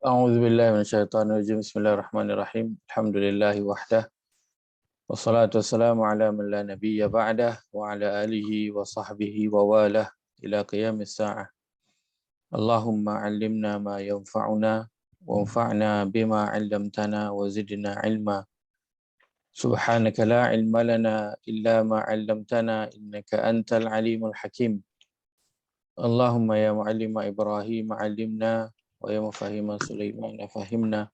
أعوذ بالله من الشيطان الرجيم. بسم الله الرحمن الرحيم. الحمد لله وحده والصلاة والسلام على من لا نبي بعده وعلى آله وصحبه وواله إلى قيام الساعة. اللهم علمنا ما ينفعنا وانفعنا بما علمتنا وزدنا علما. سبحانك لا علم لنا إلا ما علمتنا إنك أنت العليم الحكيم. اللهم يا معلم إبراهيم علمنا ويا مفهم سليمان فهمنا.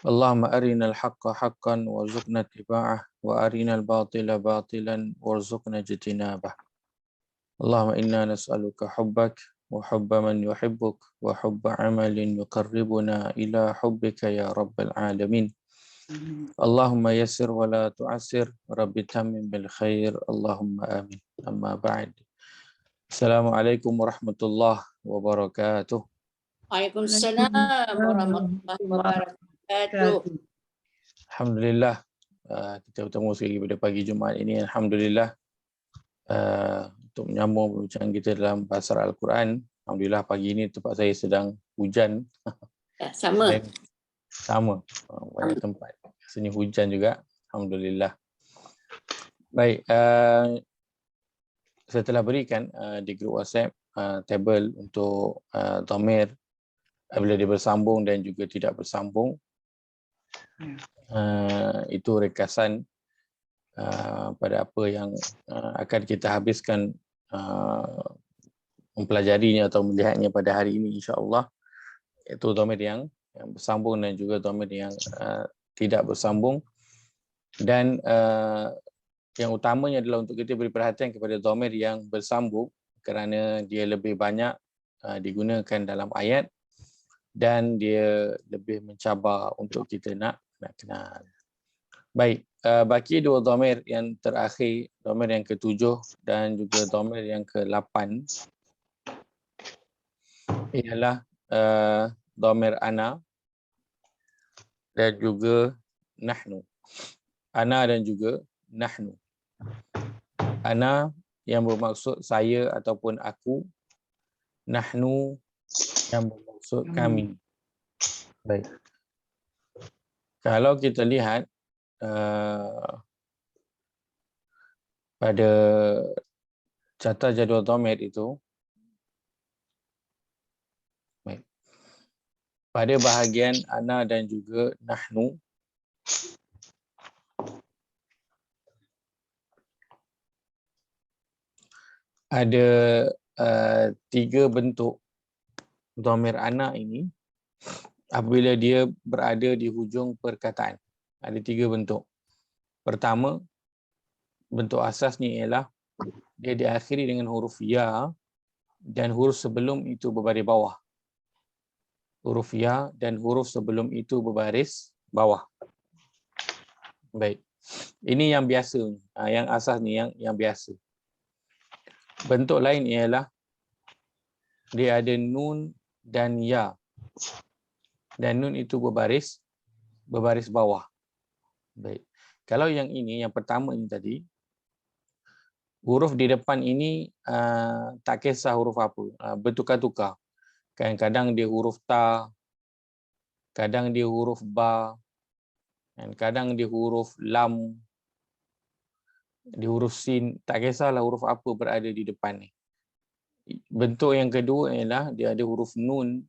اللهم أرنا الحق حقا وارزقنا اتباعه وأرنا الباطل باطلا وارزقنا اجتنابه. اللهم إنا نسألك حبك وحب من يحبك وحب عمل يقربنا إلى حبك يا رب العالمين. اللهم يسر ولا تعسر، رب تمم بالخير، اللهم آمين. أما بعد، السلام عليكم ورحمة الله وبركاته. Waalaikumsalam warahmatullahi wabarakatuh. Alhamdulillah, kita bertemu sekali pada pagi Jumaat ini. Alhamdulillah, untuk menyambung perbincangan kita dalam bahasa Al-Quran. Alhamdulillah pagi ini tempat saya sedang hujan. Sama. Sama, banyak tempat sini hujan juga. Alhamdulillah. Baik, saya telah berikan di grup WhatsApp tabel untuk dhamir apabila dia bersambung dan juga tidak bersambung. Itu rekasan pada apa yang akan kita habiskan mempelajarinya atau melihatnya pada hari ini, insya-Allah, iaitu dhamir yang bersambung dan juga dhamir yang tidak bersambung. Dan yang utamanya adalah untuk kita beri perhatian kepada dhamir yang bersambung kerana dia lebih banyak digunakan dalam ayat dan dia lebih mencabar untuk kita nak kenal. Baik, baki dua dhamir yang terakhir, dhamir yang ke-7 dan juga dhamir yang ke-8 ialah dhamir ana dan juga nahnu. Ana dan juga nahnu. Ana yang bermaksud saya ataupun aku, nahnu yang bermaksud kami. Baik. Kalau kita lihat pada carta jadual dhamir itu, baik, pada bahagian ana dan juga nahnu, ada 3 bentuk dhamir ana ini apabila dia berada di hujung perkataan. Ada 3 bentuk. Pertama, bentuk asasnya ialah dia diakhiri dengan huruf ya dan huruf sebelum itu berbaris bawah. Huruf ya dan huruf sebelum itu berbaris bawah. Baik. Ini yang biasa, yang asas ni yang biasa. Bentuk lain ialah dia ada nun dan ya. Dan nun itu berbaris bawah. Baik. Kalau yang ini, yang pertama ini tadi, huruf di depan ini tak kisah huruf apa, bertukar-tukar. Kadang-kadang dia huruf ta, kadang dia huruf ba, dan kadang dia huruf lam, dia huruf sin, tak kisahlah huruf apa berada di depan ni. Bentuk yang kedua ialah dia ada huruf nun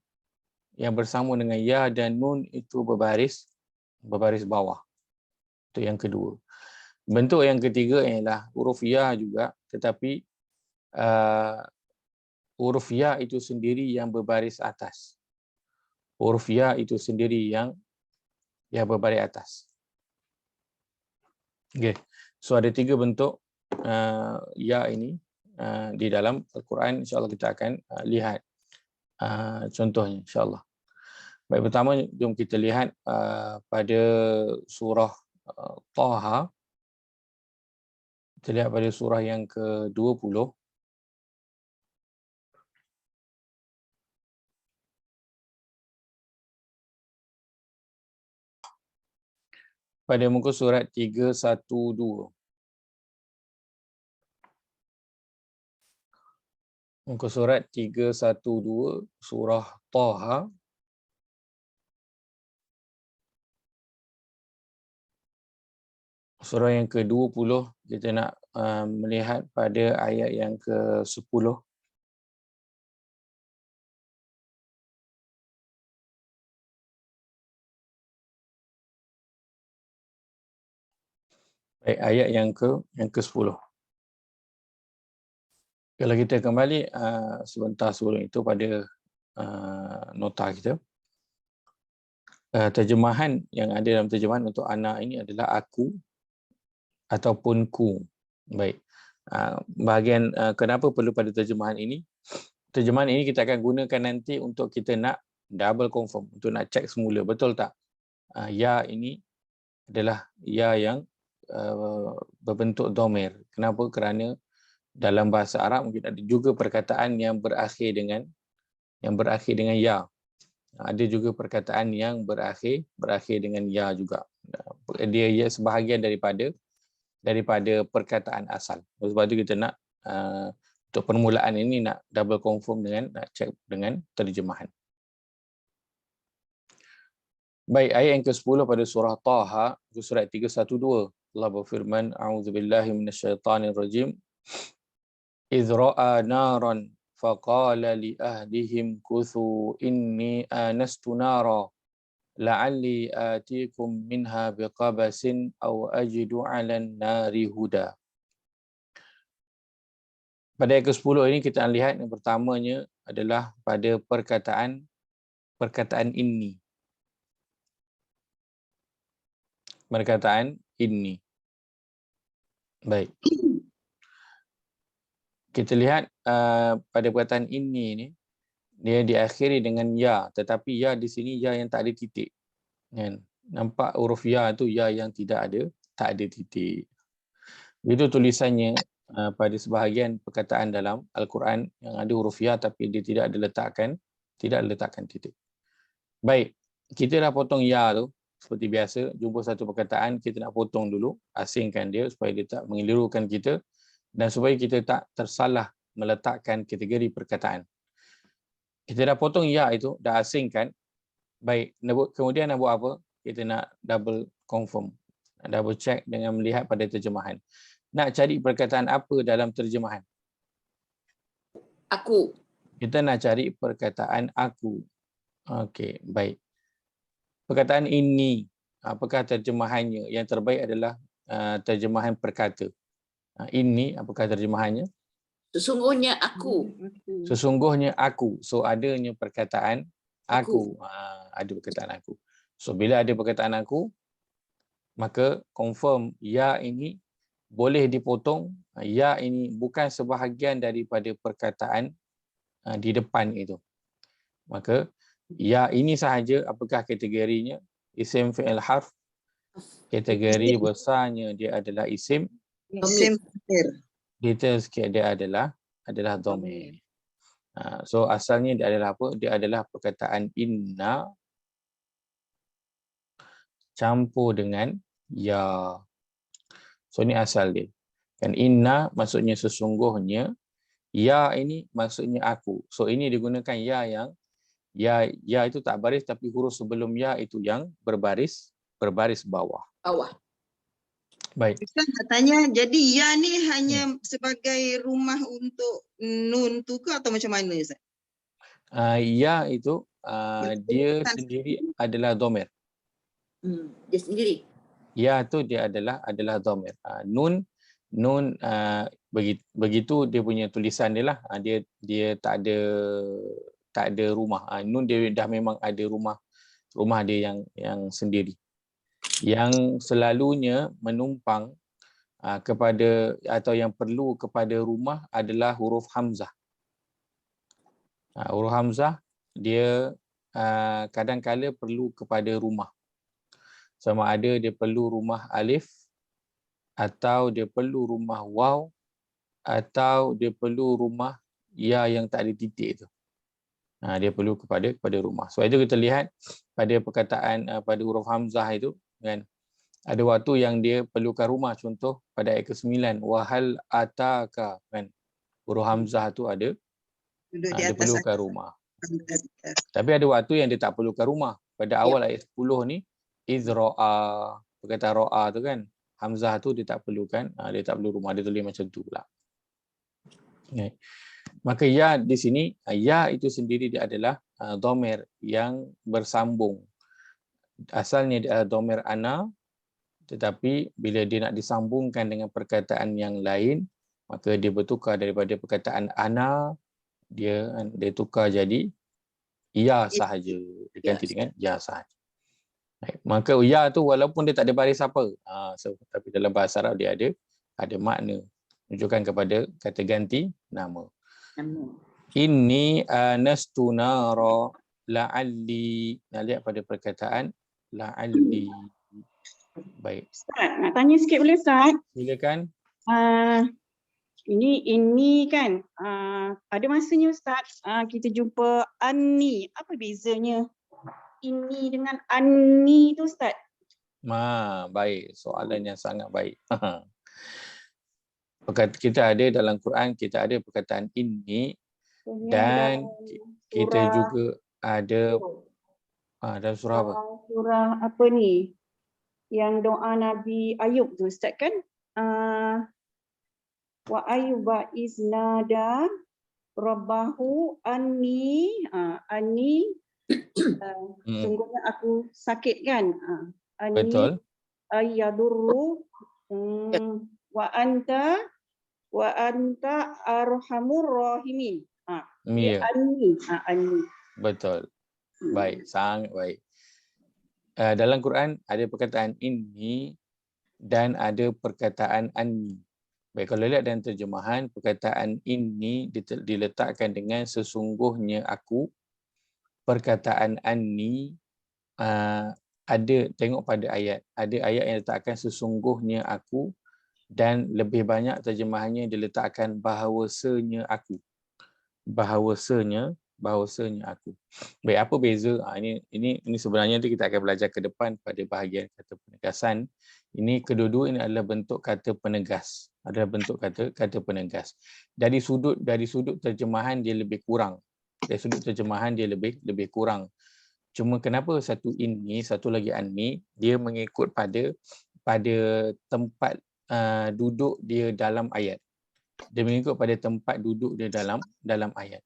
yang bersama dengan ya dan nun itu berbaris bawah. Itu yang kedua. Bentuk yang ketiga ialah huruf ya juga, tetapi huruf ya itu sendiri yang berbaris atas. Huruf ya itu sendiri yang berbaris atas. Okay. So ada 3 bentuk ya ini di dalam Al-Quran. InsyaAllah kita akan lihat contohnya, insyaAllah. Baik, pertama jom kita lihat pada surah Taha. Kita lihat pada surah yang ke-20. Pada muka surat 312. Muka surat 312 surah Taha Surah yang ke-20 kita nak melihat pada ayat yang ke-10. Baik, ayat yang ke-10. Kalau kita kembali sebentar sebelum itu pada nota kita, terjemahan yang ada dalam terjemahan untuk anak ini adalah aku ataupun ku. Baik. Bahagian kenapa perlu pada terjemahan ini? Terjemahan ini kita akan gunakan nanti untuk kita nak double confirm, untuk nak check semula betul tak ya ini adalah ya yang berbentuk dhamir. Kenapa? Kerana dalam bahasa Arab mungkin ada juga perkataan yang berakhir dengan ya. Ada juga perkataan yang berakhir dengan ya juga. Dia sebahagian daripada perkataan asal. Sebab itu kita nak untuk permulaan ini nak double confirm dengan nak check dengan terjemahan. Baik, ayat yang ke-10 pada surah Taha, surat 312. Allah berfirman, A'udzubillahi minasyaitanirrajim. إِذْ رَأَى نَارًا فَقَالَ لِأَهْلِهِمْ كُثُوا إِنِّي آنَسْتُ نَارًا لَعَلِّي آتِيكُمْ مِنْهَا بِقَبَسٍ أَوْ أَجِدُ عَلَى النَّارِ هُدًى. Pada ayat ke-10 ini kita lihat yang pertamanya adalah pada perkataan inni. Perkataan inni. Baik. Kita lihat pada perkataan inni ni dia diakhiri dengan ya, tetapi ya di sini ya yang tak ada titik. Kan? Nampak huruf ya tu ya yang tak ada titik. Itu tulisannya pada sebahagian perkataan dalam Al-Quran yang ada huruf ya tapi dia tidak ada letakkan titik. Baik, kita dah potong ya tu seperti biasa, jumpa satu perkataan kita nak potong dulu, asingkan dia supaya dia tak mengelirukan kita dan supaya kita tak tersalah meletakkan kategori perkataan. Kita dah potong ya itu, dah asingkan. Baik, kemudian nak buat apa? Kita nak double confirm, nak double check dengan melihat pada terjemahan. Nak cari perkataan apa dalam terjemahan? Aku. Kita nak cari perkataan aku. Okey, baik. Perkataan ini, apakah terjemahannya? Yang terbaik adalah terjemahan perkata. Ini, apakah terjemahannya? Sesungguhnya aku. Sesungguhnya aku. So, adanya perkataan aku. Ada perkataan aku. So, bila ada perkataan aku, maka confirm ya ini boleh dipotong. Ya ini bukan sebahagian daripada perkataan di depan itu. Maka ya ini sahaja apakah kategorinya? Isim fi'il harf. Kategori besarnya dia adalah isim. Isim Detail sikit dia adalah dhamir. So asalnya dia adalah apa? Dia adalah perkataan inna campur dengan ya. So ni asal dia. Kan inna maksudnya sesungguhnya, ya ini maksudnya aku. So ini digunakan ya yang ya itu tak baris tapi huruf sebelum ya itu yang berbaris bawah. Baik. Ustaz nak tanya, jadi ya ni hanya sebagai rumah untuk nun tu ke atau macam mana Ustaz? Ya itu dia sendiri adalah dhamir. Dia sendiri. Ya tu dia adalah dhamir. Nun begitu dia punya tulisan dia lah. Dia tak ada rumah. Nun dia dah memang ada rumah dia yang sendiri. Yang selalunya menumpang kepada atau yang perlu kepada rumah adalah huruf hamzah. Huruf hamzah dia kadang-kala perlu kepada rumah. Sama ada dia perlu rumah alif atau dia perlu rumah waw atau dia perlu rumah ya yang tak ada titik tu. Dia perlu kepada rumah. So itu kita lihat pada perkataan pada huruf hamzah itu kan, ada waktu yang dia perlukan rumah. Contoh pada ayat ke-9 wahal ataka kan, huruf hamzah tu ada dia perlukan rumah. Tapi ada waktu yang dia tak perlukan rumah. Pada awal ayat 10 ni izra'a, perkataan ra'a tu kan, hamzah tu dia tak perlukan, dia tak perlu rumah, dia tulis macam tu pula. Okay. Maka ya di sini, ya itu sendiri dia adalah dhamir yang bersambung. Asalnya dia adalah dhamir ana, tetapi bila dia nak disambungkan dengan perkataan yang lain, maka dia bertukar daripada perkataan ana, dia tukar jadi ya sahaja, diganti dengan ya sahaja. Baik. Maka ya tu walaupun dia tak ada baris apa, tapi dalam bahasa Arab dia ada makna, menunjukkan kepada kata ganti nama. Nama. Inni anastu nara la'alli. Nak lihat pada perkataan la'alli. Baik. Ustaz, nak tanya sikit boleh Ustaz? Silakan. Ini kan ada masanya Ustaz kita jumpa anni. Apa bezanya ini dengan anni tu Ustaz? Baik. Soalan yang sangat baik. Kita ada dalam Quran, kita ada perkataan inni dan kita juga ada dalam surah apa? Surah apa ni? Yang doa Nabi Ayub tu Ustaz kan? Wa ayyuba iznada rabbahu anni sungguhnya aku sakit kan? Anni Betul. ayyadurru wa anta arhamur rahimin. Ya. Anni. Betul. Baik, sangat baik. Dalam Quran ada perkataan inni dan ada perkataan anni. Baik, kalau lihat dalam terjemahan, perkataan inni diletakkan dengan sesungguhnya aku. Perkataan anni ada, tengok pada ayat. Ada ayat yang letakkan sesungguhnya aku dan lebih banyak terjemahannya diletakkan bahawasanya aku. Bahawasanya aku. Baik, apa beza? Ini sebenarnya nanti kita akan belajar ke depan pada bahagian kata penegasan. Ini kedua-dua ini adalah bentuk kata penegas. Adalah bentuk kata penegas. Dari sudut terjemahan dia lebih kurang. Dari sudut terjemahan dia lebih kurang. Cuma kenapa satu ini, satu lagi anni, dia mengikut pada tempat duduk dia dalam ayat. Dia mengikut pada tempat duduk dia dalam ayat.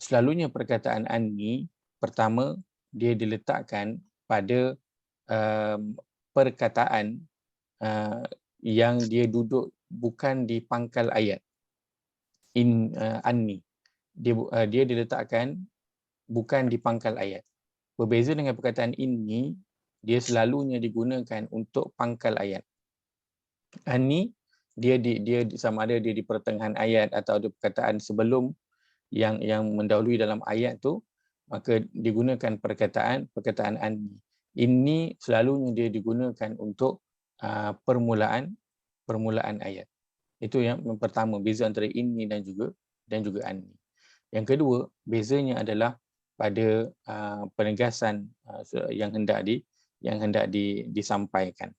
Selalunya perkataan anni pertama dia diletakkan pada perkataan yang dia duduk bukan di pangkal ayat. Anni dia diletakkan bukan di pangkal ayat. Berbeza dengan perkataan inni, dia selalunya digunakan untuk pangkal ayat. Anni dia sama ada dia di pertengahan ayat atau ada perkataan sebelum yang mendahului dalam ayat tu, maka digunakan perkataan anni. Ini selalunya dia digunakan untuk permulaan ayat. Itu yang pertama, beza antara inni dan juga anni. Yang kedua, bezanya adalah pada penegasan yang hendak disampaikan.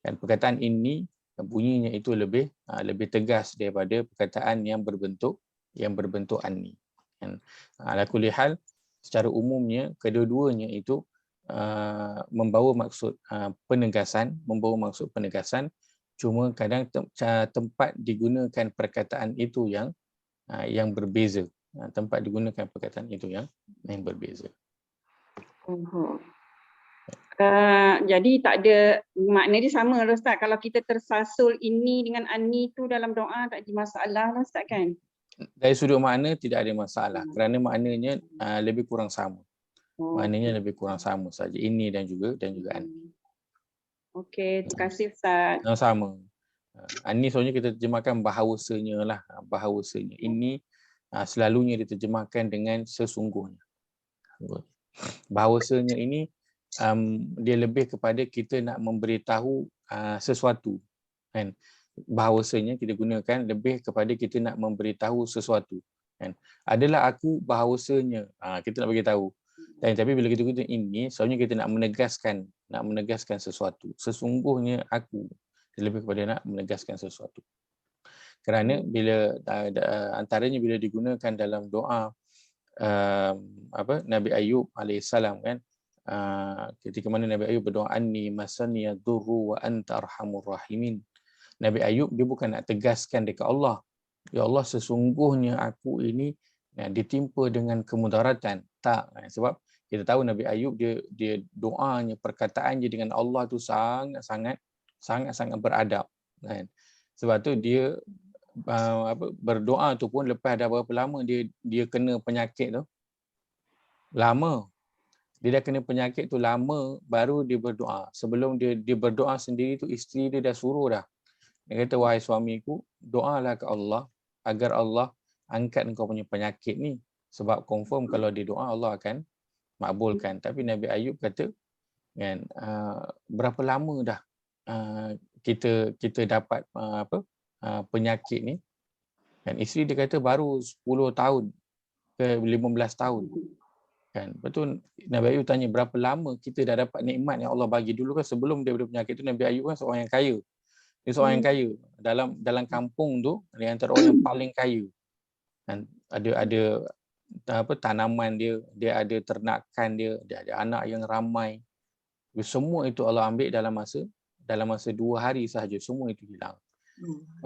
Dan perkataan ini bunyinya itu lebih tegas daripada perkataan yang berbentuk anni. Ala kulli hal, secara umumnya kedua-duanya itu membawa maksud penegasan, cuma kadang tempat digunakan perkataan itu yang berbeza. Tempat digunakan perkataan itu yang berbeza. Jadi tak ada makna dia sama lah Ustaz. Kalau kita tersasul ini dengan anni tu dalam doa tak ada masalah lah Ustaz kan? Dari sudut makna tidak ada masalah kerana maknanya lebih kurang sama. Maknanya lebih kurang sama saja, ini dan juga anni. Okey, terima kasih Ustaz. Sama. Anni soalnya kita terjemahkan bahawasanya lah, bahawasanya. Ini selalunya diterjemahkan dengan sesungguhnya. Bahawasanya ini dia lebih kepada kita nak memberitahu sesuatu, kan? Bahawasanya kita gunakan lebih kepada kita nak memberitahu sesuatu, kan? Adalah aku bahawasanya, kita nak bagi tahu. Tapi bila kita guna ini, soalnya kita nak menegaskan sesuatu. Sesungguhnya aku, dia lebih kepada nak menegaskan sesuatu. Kerana bila antaranya bila digunakan dalam doa Nabi Ayub alaihissalam, kan, ketika mana Nabi Ayub berdoa, anni masaniya dhurru wa anta arhamur rahimin. Nabi Ayub dia bukan nak tegaskan dekat Allah, ya Allah sesungguhnya aku ini ditimpa dengan kemudaratan. Tak, sebab kita tahu Nabi Ayub dia doanya, perkataannya dengan Allah tu sangat beradab kan. Sebab tu dia berdoa tu pun lepas dah berapa lama dia kena penyakit tu. Lama. Dia dah kena penyakit tu lama baru dia berdoa. Sebelum dia berdoa sendiri tu isteri dia dah suruh dah. Dia kata, wahai suamiku, doalah ke Allah agar Allah angkat engkau punya penyakit ni. Sebab confirm kalau dia doa Allah akan makbulkan. Tapi Nabi Ayub kata, kan, berapa lama dah kita dapat penyakit ni. Dan isteri dia kata baru 10 tahun ke 15 tahun. Kan, betul. Nabi Ayub tanya berapa lama kita dah dapat nikmat yang Allah bagi. Dulu kan sebelum dia ada penyakit tu, Nabi Ayub kan seorang yang kaya. Dia seorang yang kaya. Dalam kampung tu, dia antara orang yang paling kaya. Dan ada tanaman dia ada ternakan dia ada anak yang ramai. Semua itu Allah ambil dalam masa 2 hari sahaja, semua itu hilang.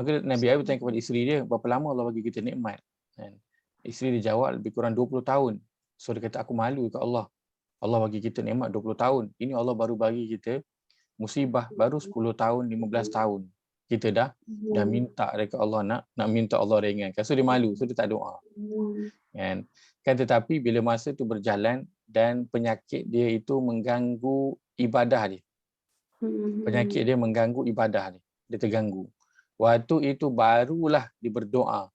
Maka Nabi Ayub tanya kepada isteri dia, berapa lama Allah bagi kita nikmat? Dan isteri dia jawab, lebih kurang 20 tahun. So dia kata, aku malu ke Allah. Allah bagi kita nikmat 20 tahun. Ini Allah baru bagi kita musibah baru 10 tahun, 15 tahun. Kita dah minta dekat Allah nak minta Allah ringankan. So dia malu, so dia tak doa. Kan tetapi bila masa tu berjalan dan penyakit dia itu mengganggu ibadah dia. Penyakit dia mengganggu ibadah dia. Dia terganggu. Waktu itu barulah dia berdoa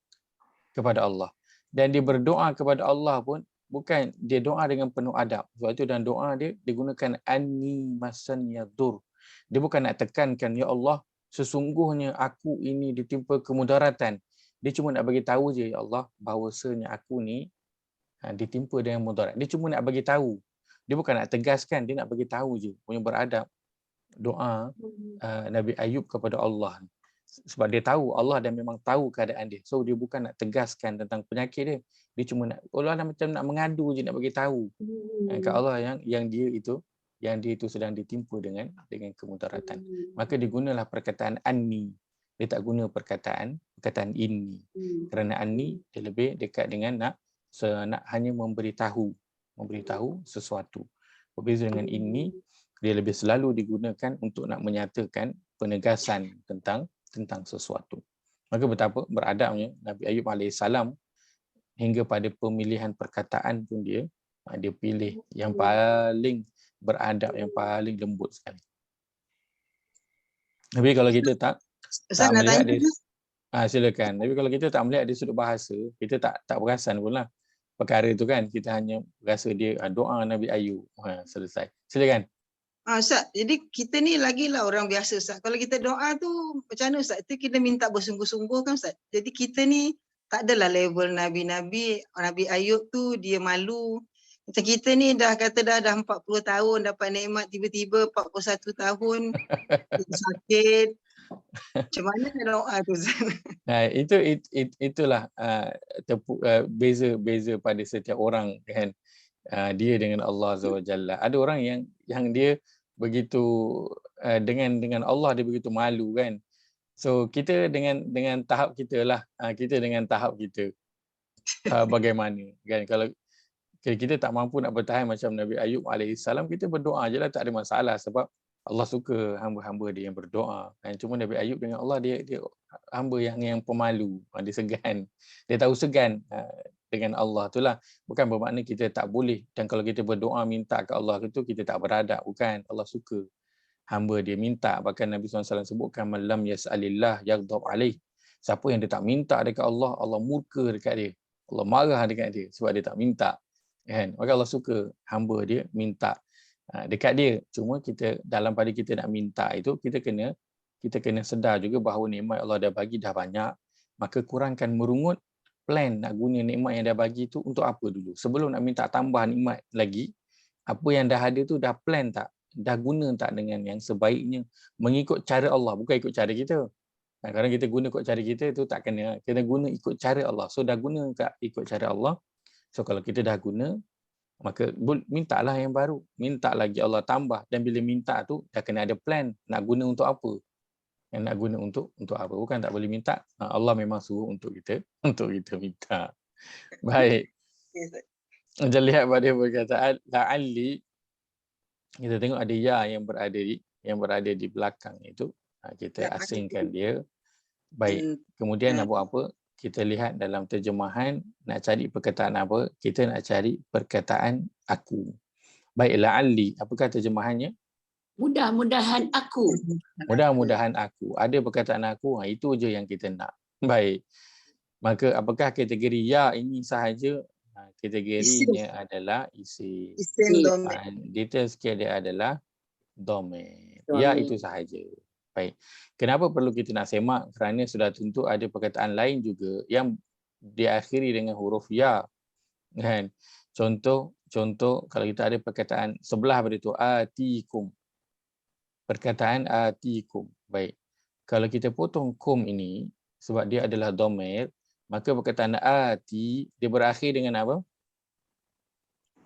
kepada Allah. Dan dia berdoa kepada Allah pun bukan dia doa dengan penuh adab. Sebab itu dalam doa dia gunakan anni masaniya dur. Dia bukan nak tekankan, ya Allah sesungguhnya aku ini ditimpa kemudaratan. Dia cuma nak bagi tahu je, ya Allah, bahawasanya aku ni ditimpa dengan mudarat. Dia cuma nak bagi tahu. Dia bukan nak tegaskan, dia nak bagi tahu je. Punya beradab doa Nabi Ayub kepada Allah. Sebab dia tahu Allah dan memang tahu keadaan dia. So dia bukan nak tegaskan tentang penyakit dia. Dia cuma Allah macam nak mengadu je, nak bagi tahu ke Allah yang dia itu sedang ditimpa dengan kemudaratan. Maka digunalah perkataan anni. Dia tak guna perkataan inni. Kerana anni dia lebih dekat dengan nak hanya memberitahu sesuatu. Berbeza dengan inni, dia lebih selalu digunakan untuk nak menyatakan penegasan tentang sesuatu. Maka betapa beradabnya Nabi Ayub AS hingga pada pemilihan perkataan pun dia pilih yang paling beradab, yang paling lembut sekali. Tapi kalau kita tak melihat dia, silakan. Tapi kalau kita tak melihat dari sudut bahasa, kita tak perasan pun lah perkara itu kan. Kita hanya rasa dia doa Nabi Ayub. Selesai. Silakan. Ustaz, jadi kita ni lagilah orang biasa Ustaz. Kalau kita doa tu macam mana Ustaz? Itu kita minta bersungguh-sungguh kan Ustaz? Jadi kita ni tak adalah level Nabi Ayub tu dia malu. Macam kita ni dah kata dah 40 tahun dapat nikmat, tiba-tiba 41 tahun sakit. Macam mana doa tu Ustaz? Itulah beza pada setiap orang kan. Dia dengan Allah Azza wa Jalla. Ada orang yang dia begitu dengan Allah dia begitu malu kan. So kita dengan tahap kita lah. Kita dengan tahap kita. Bagaimana kan, kalau kita tak mampu nak bertahan macam Nabi Ayub AS, kita berdoa je lah, tak ada masalah. Sebab Allah suka hamba-hamba dia yang berdoa. Cuma Nabi Ayub dengan Allah dia hamba yang pemalu, dia segan. Dia tahu segan dengan Allah itulah. Bukan bermakna kita tak boleh. Dan kalau kita berdoa minta ke Allah itu kita tak beradab. Bukan. Allah suka hamba dia minta. Bahkan Nabi SAW sebutkan malam yas'alillah yaghdab alaih. Siapa yang dia tak minta dekat Allah, Allah murka dekat dia. Allah marah dekat dia sebab dia tak minta. Kan? Maka Allah suka hamba dia minta dekat dia. Cuma kita dalam pada kita nak minta itu kita kena sedar juga bahawa nikmat Allah dah bagi dah banyak. Maka kurangkan merungut, plan nak guna nikmat yang dah bagi tu untuk apa dulu. Sebelum nak minta tambah nikmat lagi, apa yang dah ada tu dah plan tak? Dah guna tak dengan yang sebaiknya mengikut cara Allah, bukan ikut cara kita. Kadang kita guna ikut cara kita tu tak kena. Kita guna ikut cara Allah. So dah guna tak ikut cara Allah. So kalau kita dah guna, Maka mintalah yang baru. Minta lagi Allah tambah. Dan bila minta tu dah kena ada plan. Nak guna untuk apa? Yang nak guna untuk apa? Bukan tak boleh minta. Allah memang suruh untuk kita minta. Baik. Kita lihat pada perkataan la'alli. Kita tengok ada ya yang berada di belakang itu. Kita asingkan dia. Baik. Kemudian nak buat apa? Kita lihat dalam terjemahan, nak cari perkataan apa? Kita nak cari perkataan aku. Baik, la'alli. Apakah terjemahannya? Mudah-mudahan aku. Mudah-mudahan aku. Ada perkataan aku, itu je yang kita nak. Baik. Maka apakah kategori ya ini sahaja? Kategorinya adalah isim. Isim domain. Detail sikit dia adalah domain. Ya itu sahaja. Baik. Kenapa perlu kita nak semak? Kerana sudah tentu ada perkataan lain juga yang diakhiri dengan huruf ya. Kan? Contoh kalau kita ada perkataan sebelah pada itu atikum. Perkataan atikum. Baik. Kalau kita potong kum ini sebab dia adalah domair, maka perkataan ati dia berakhir dengan apa?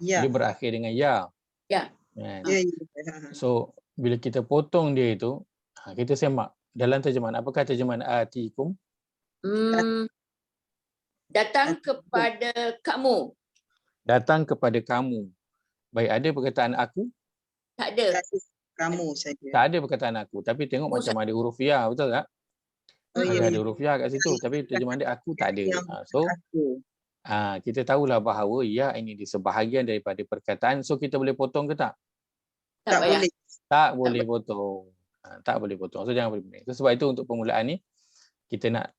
Ya. Dia berakhir dengan ya. Ya. Kan? Ya. So bila kita potong dia itu, kita semak dalam terjemahan. Apakah terjemahan atikum? Datang kepada kamu. Datang kepada kamu. Baik, ada perkataan aku? Tak ada. Kamu saja. Tak ada perkataan aku. Tapi tengok macam ada huruf ya, betul tak? Ada huruf ya kat situ. Tapi terjemahan dia aku tak ada. So, kita tahulah bahawa ya ini di sebahagian daripada perkataan. So, kita boleh potong ke tak? Tak payah. Tak boleh potong. Tak boleh potong. So jangan boleh pening. So, sebab itu untuk permulaan ni kita nak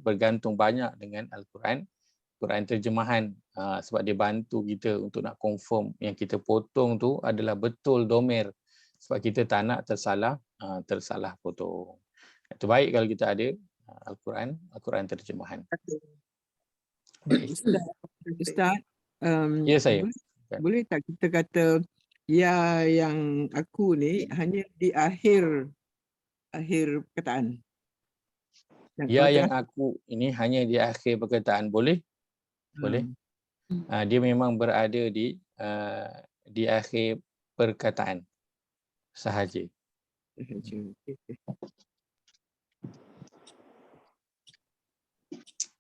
bergantung banyak dengan Al-Quran, Quran terjemahan, sebab dia bantu kita untuk nak confirm yang kita potong tu adalah betul domer, sebab kita tak nak tersalah potong. Itu baik kalau kita ada Al-Quran terjemahan. Ustaz, Ya saya. boleh tak kita kata ya yang aku ni hanya di akhir perkataan? Ya yang aku ini hanya di akhir perkataan, boleh? Boleh. Dia memang berada di akhir perkataan sahaja.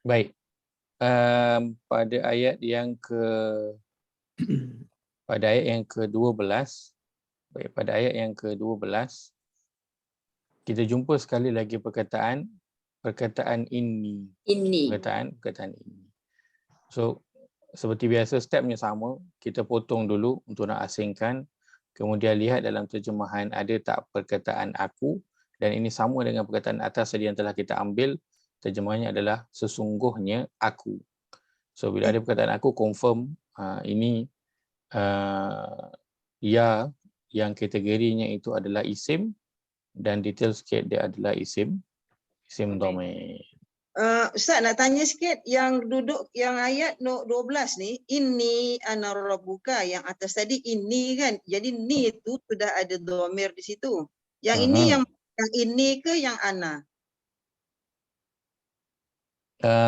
Baik. Pada ayat yang ke-12, baik, pada ayat yang ke-12 kita jumpa sekali lagi perkataan ini. Perkataan ini. So seperti biasa stepnya sama, kita potong dulu untuk nak asingkan, kemudian lihat dalam terjemahan ada tak perkataan aku, dan ini sama dengan perkataan atas tadi yang telah kita ambil, terjemahannya adalah sesungguhnya aku. So bila ada perkataan aku, confirm ini ya yang kategorinya itu adalah isim, dan detail sikit dia adalah isim domain. Ustaz nak tanya sikit, yang duduk yang ayat 12 ni, inni ana rabbuka, yang atas tadi ini kan, jadi ni tu sudah ada dhamir di situ. Yang ini yang ini ke yang ana?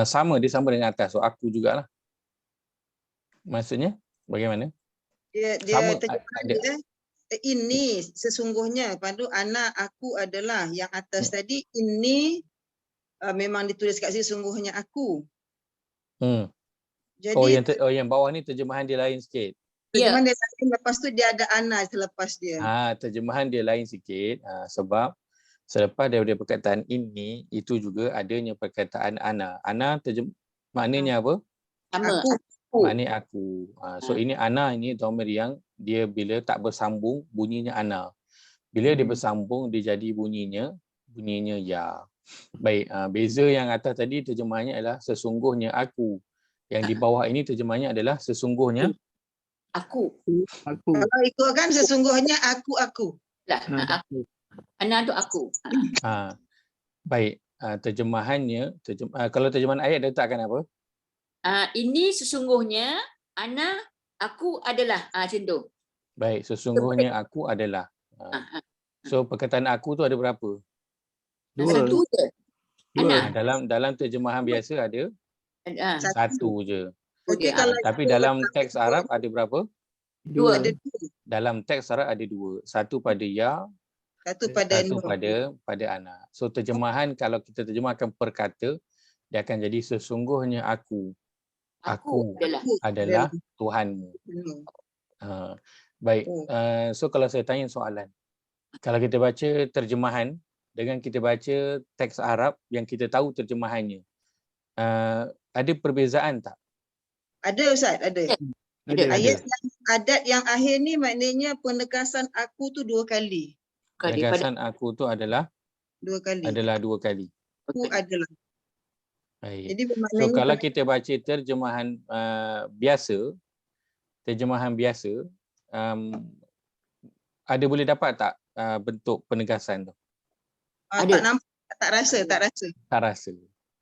Sama, dia sama dengan atas. So aku jugalah. Maksudnya bagaimana? Dia Sama, dia ini sesungguhnya, padu ana aku adalah, yang atas tadi ini memang ditulis kat sini sesungguhnya aku. Jadi yang bawah ni terjemahan dia lain sikit. Terjemahan dia lain, lepas tu dia ada ana selepas dia. Terjemahan dia lain sikit sebab selepas daripada perkataan ini itu juga adanya perkataan ana. Ana maknanya apa? Aku. Maknanya aku. So ini ana ini dhamir yang dia bila tak bersambung bunyinya ana. Bila dia bersambung dia jadi bunyinya ya. Baik, beza yang atas tadi terjemahannya adalah sesungguhnya aku. Yang di bawah ini terjemahannya adalah sesungguhnya aku. Kalau ikutkan sesungguhnya aku. Lah, aku. Ana tu aku. Baik, terjemahannya kalau terjemahan ayat dia letakkan apa? Ini sesungguhnya ana aku adalah macam tu. Baik, sesungguhnya aku adalah. So perkataan aku tu ada berapa? Satu je. Ana. Dalam terjemahan biasa ada satu je. Okey, dia. kalau Tapi dalam teks Arab ada berapa? Dua. ada dua. Dalam teks Arab ada dua. Satu pada ya, Satu pada satu Nuh. pada ana. So terjemahan kalau kita terjemahkan per kata, dia akan jadi sesungguhnya aku Aku adalah. adalah Tuhanmu. Nuh. Baik. Oh. So kalau saya tanya soalan, kalau kita baca terjemahan dengan kita baca teks Arab yang kita tahu terjemahannya, ada perbezaan tak? Ada Ustaz, ada. Ada. Adat yang akhir ni maknanya penegasan aku tu dua kali. Penegasan aku tu adalah Dua kali. dua kali. Aku adalah. Baik. Jadi So bermaknanya kalau kita baca terjemahan biasa, ada boleh dapat tak bentuk penegasan tu? tak nampak, tak rasa. Tak rasa.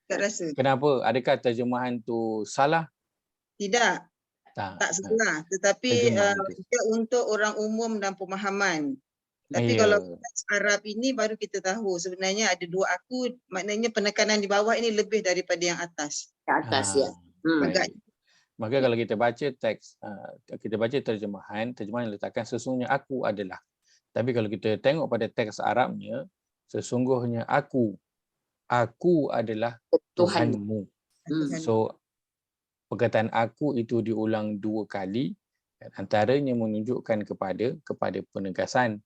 Tak rasa. Kenapa? Adakah terjemahan tu salah? Tidak, Tak. tak salah. Tetapi Terjemahan tu. dia untuk orang umum dan pemahaman. Tapi Ya. kalau teks Arab ini baru kita tahu sebenarnya ada dua aku, maknanya penekanan di bawah ini lebih daripada yang atas. Ke atas ya. Baik. Maka kalau kita baca teks, kita baca terjemahan letakkan sesungguhnya aku adalah. Tapi kalau kita tengok pada teks Arabnya, sesungguhnya aku adalah Tuhan. Tuhanmu. So perkataan aku itu diulang dua kali dan antaranya menunjukkan kepada penegasan.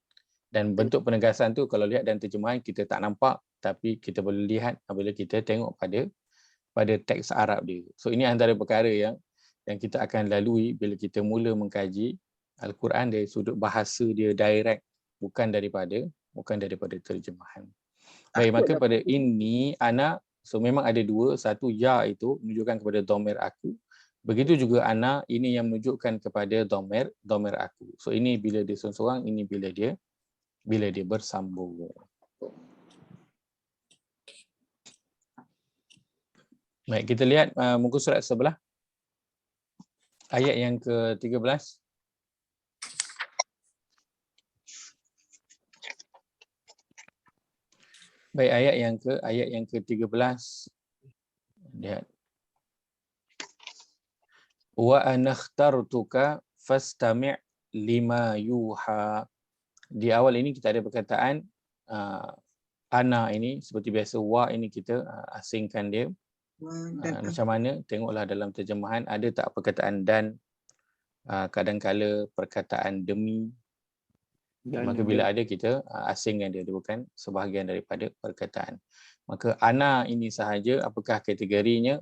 Dan bentuk penegasan tu kalau lihat dalam terjemahan kita tak nampak, tapi kita boleh lihat apabila kita tengok pada teks Arab dia. So ini antara perkara yang kita akan lalui bila kita mula mengkaji Al-Quran dari sudut bahasa dia direct, bukan daripada terjemahan. Baik, maka pada ini ana, so memang ada dua, satu ya itu menunjukkan kepada dhamir aku. Begitu juga ana, ini yang menunjukkan kepada dhamir aku. So ini bila dia seorang-seorang, ini bila dia bersambung. Baik, kita lihat muka surat sebelah. Ayat yang ke-13. Baik, ayat yang ke-13. Lihat. Wa anakhtartuka fastami' lima yuha. Di awal ini kita ada perkataan ana ini seperti biasa, wa ini kita asingkan dia. Macam mana? Tengoklah dalam terjemahan ada tak perkataan dan, kadang-kala perkataan demi. Maka bila ada kita asingkan dia bukan sebahagian daripada perkataan. Maka ana ini sahaja, apakah kategorinya?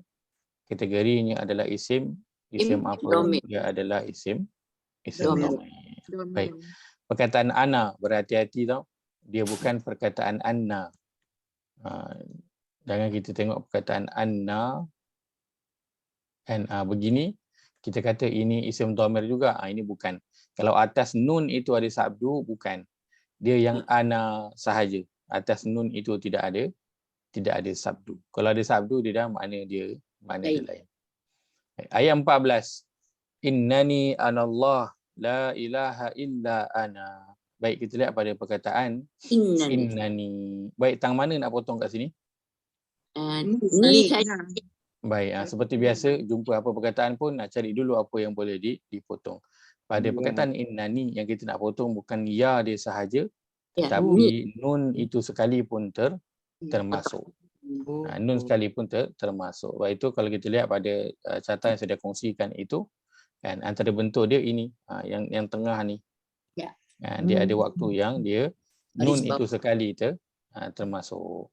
Kategorinya adalah isim apa? Dhamir. Dia adalah isim dhamir. Baik. Perkataan ana, berhati-hati tau. Dia bukan perkataan anna. Jangan kita tengok perkataan anna begini, kita kata ini isim dhamir juga. Ini bukan. Kalau atas nun itu ada sabdu, bukan. Dia yang ana sahaja. Atas nun itu tidak ada sabdu. Kalau ada sabdu, dia dah makna dia lain. Ayat 14. Innani anallah la ilaha illa ana. Baik, kita lihat pada perkataan innani. Baik, tang mana nak potong kat sini? Ni saja. Baik, seperti biasa jumpa apa perkataan pun nak cari dulu apa yang boleh dipotong. Pada perkataan innani yang kita nak potong bukan ya dia sahaja, tetapi nun itu sekali pun termasuk. Nun sekali pun termasuk. Baik, itu kalau kita lihat pada catatan yang saya dah kongsikan itu, kan, antara bentuk dia ini, yang tengah ni. Dia ada waktu yang dia nun itu sekali termasuk.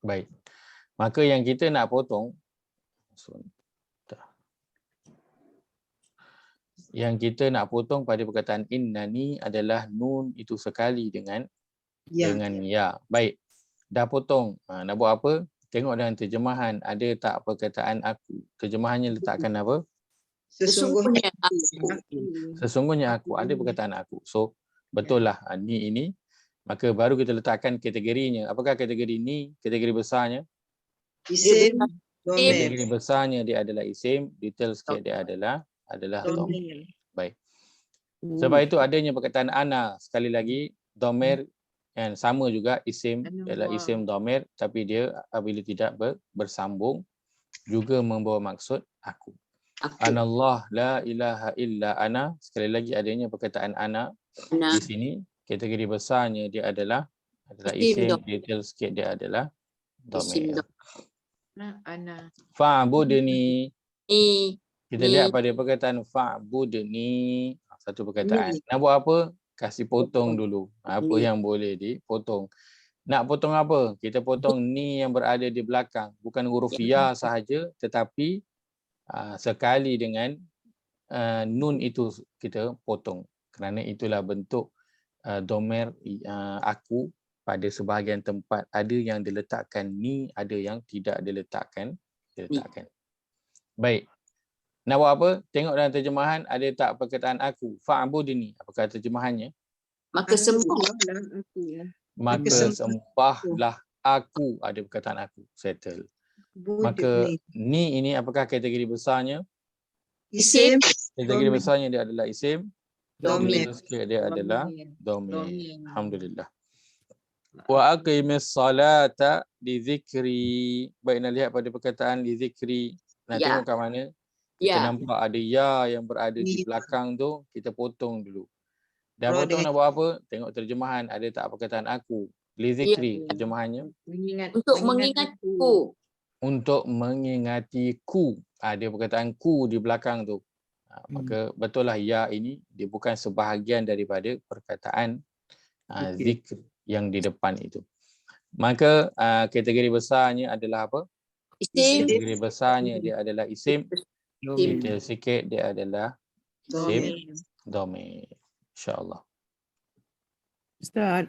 Baik. Maka yang kita nak potong, pada perkataan innani adalah nun itu sekali dengan ya. Baik. Dah potong. Nak buat apa? Tengok dalam terjemahan ada tak perkataan aku. Terjemahannya letakkan apa? Sesungguhnya aku. Ada perkataan aku. So betul lah ni ini. Maka baru kita letakkan kategorinya. Apakah kategori ni? Kategori besarnya? Isim. Kategori besarnya dia adalah isim. Detail sikit dia adalah dhamir. Baik. Sebab itu adanya perkataan ana. Sekali lagi, dhamir kan sama juga isim ialah Allah. isim dhamir tapi dia apabila tidak bersambung juga membawa maksud aku. Aku. Anallah la ilaha illa ana, sekali lagi adanya perkataan ana Ana. di sini, kategori besarnya dia adalah Isim isim, dhamir. detail sikit dia adalah Isim dhamir. Ana. Fa'budni, Ni. kita lihat pada perkataan fa'budni, satu perkataan. Ni. Nak buat apa? Kasih potong dulu. Apa Ni. yang boleh dipotong. Nak potong apa? Kita potong ni yang berada di belakang. Bukan huruf ya sahaja, tetapi sekali dengan nun itu kita potong. Kerana itulah bentuk domer aku pada sebahagian tempat. Ada yang diletakkan ni, ada yang tidak diletakkan. Baik. Nak buat apa? Tengok dalam terjemahan ada tak perkataan aku. Fa'budni. Apakah terjemahannya? Maka sembah. Aku ya. Maka sembahlah aku. Ada perkataan aku. Settle. Maka ni ini apakah kategori besarnya? Isim Kategori Dhamir. besarnya dia adalah isim. Dhamir. Detail sikit dia adalah dhamir. Dhamir. Alhamdulillah. Wa aqimis salata li zikri. Baik, nak lihat pada perkataan li zikri. Nak Ya. tengok kat mana? Kita Ya. nampak ada ya yang berada di Ni. belakang tu, kita potong dulu. Dah Kalau potong dia- nak buat apa? Tengok terjemahan, ada tak perkataan aku. Li zikri, terjemahannya. Untuk mengingatku. Untuk mengingatiku. Ada perkataan ku di belakang tu. Maka betul lah ya ini dia bukan sebahagian daripada perkataan zikr yang di depan itu. Maka kategori besarnya adalah apa? Isim. Kategori besarnya dia adalah isim. Detail sikit dia adalah isim dhamir. InsyaAllah. Ustaz,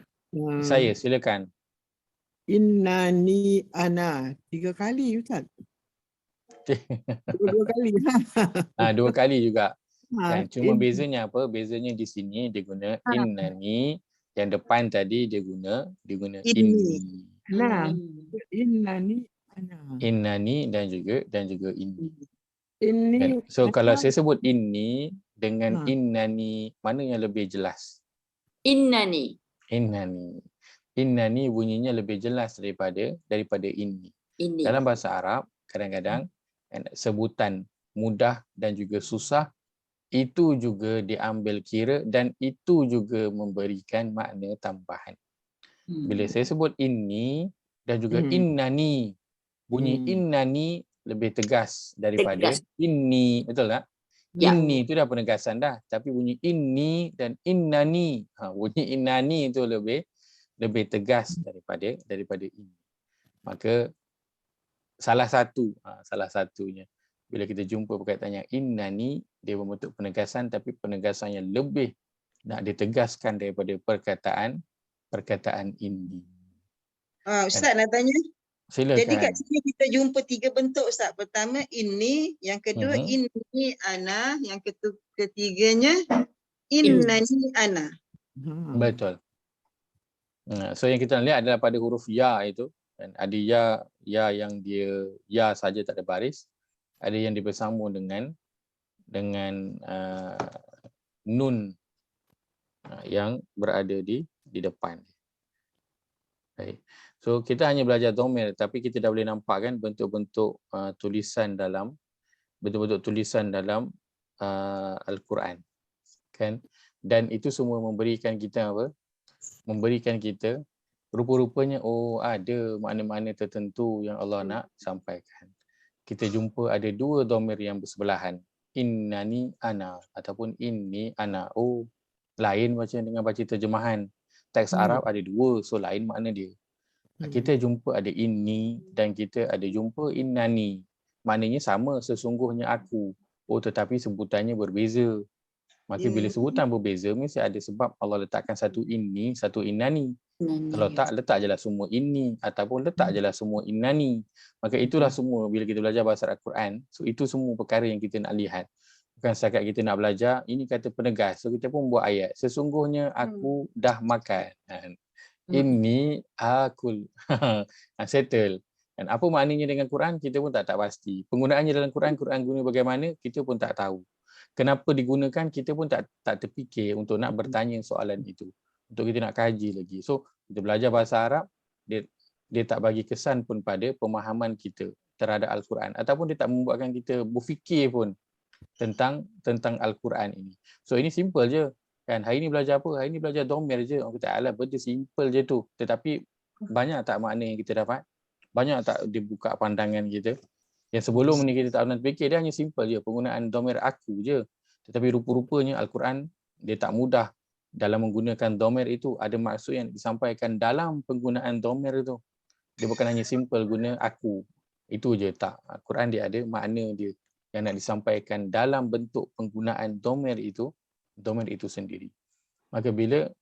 Saya silakan. innani ana 3 kali Ustaz. Dua kali. Dua kali juga. Kan? Cuma in- bezanya apa? Bezanya di sini dia guna innani, yang depan tadi dia guna Inni. inni. Nah, innani ana. Innani dan juga inni. Ini Kan? So kalau saya sebut inni dengan Ha. innani, mana yang lebih jelas? Innani. Innani. Innani bunyinya lebih jelas daripada inni. Ini. Dalam bahasa Arab, kadang-kadang sebutan mudah dan juga susah itu juga diambil kira dan itu juga memberikan makna tambahan. Bila saya sebut inni dan juga innani, bunyi innani lebih tegas daripada Tegas. inni, betul tak? Ya. Inni itu dah penegasan dah, tapi bunyi inni dan innani, bunyi innani itu lebih tegas daripada inni. Maka salah satunya bila kita jumpa perkataan yang innani, dia membentuk penegasan, tapi penegasan yang lebih nak ditegaskan daripada perkataan inni. Ustaz nak tanya. Silakan. Jadi kat sini kita jumpa 3 bentuk Ustaz. Pertama ini, yang kedua inni ana, yang ketiganya innani ana. Betul. So yang kita lihat adalah pada huruf ya itu, dan ada ya yang dia ya saja tak ada baris, ada yang bersambung dengan nun yang berada di depan. Baik. So kita hanya belajar dhamir, tapi kita dah boleh nampak kan bentuk-bentuk tulisan dalam Al-Quran, kan? Dan itu semua memberikan kita apa? Memberikan kita rupa-rupanya ada makna-makna tertentu yang Allah nak sampaikan. Kita jumpa ada 2 dhamir yang bersebelahan. Innani ana ataupun inni ana. Lain macam dengan baca terjemahan. Teks Arab ada 2, so lain makna dia. Kita jumpa ada inni dan kita ada jumpa innani. Maknanya sama, sesungguhnya aku. Tetapi sebutannya berbeza. Maka bila sebutan berbeza, mesti ada sebab Allah letakkan satu inni, satu innani. Kalau tak, letak je lah semua inni ataupun letak je lah semua innani. Maka itulah semua bila kita belajar bahasa Al-Quran. So itu semua perkara yang kita nak lihat. Bukan setakat kita nak belajar, ini kata penegas. So kita pun buat ayat. Sesungguhnya aku dah makan. Inni akul. Settle. Dan apa maknanya dengan Quran, kita pun tak pasti. Penggunaannya dalam Quran guna bagaimana, kita pun tak tahu. Kenapa digunakan, kita pun tak terfikir untuk nak bertanya soalan itu. Untuk kita nak kaji lagi. So Kita belajar bahasa Arab, dia tak bagi kesan pun pada pemahaman kita terhadap Al-Quran, ataupun dia tak membuatkan kita berfikir pun tentang Al-Quran ini. So ini simple je kan. Hari ni belajar apa? Hari ni belajar domir je. Orang kata alah benda simple je tu. Tetapi banyak tak makna yang kita dapat? Banyak tak dibuka pandangan kita? Yang sebelum ni kita tak pernah fikir, dia hanya simple je, penggunaan domir aku je. Tetapi rupa-rupanya Al-Quran dia tak mudah dalam menggunakan domir itu. Ada maksud yang disampaikan dalam penggunaan domir itu. Dia bukan hanya simple guna aku. Itu je, tak. Al-Quran dia ada makna dia yang nak disampaikan dalam bentuk penggunaan domir itu sendiri. Maka bila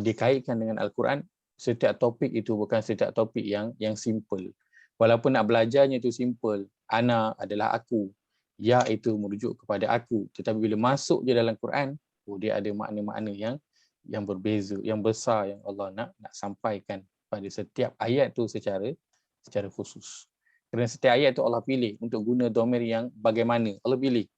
dikaitkan dengan Al-Quran, setiap topik itu bukan setiap topik yang simple. Walaupun nak belajarnya itu simple. Ana adalah aku. Ya itu merujuk kepada aku. Tetapi bila masuk je dalam Quran, dia ada makna-makna yang berbeza, yang besar yang Allah nak sampaikan pada setiap ayat tu secara khusus. Kerana setiap ayat tu Allah pilih untuk guna domir yang bagaimana. Allah pilih.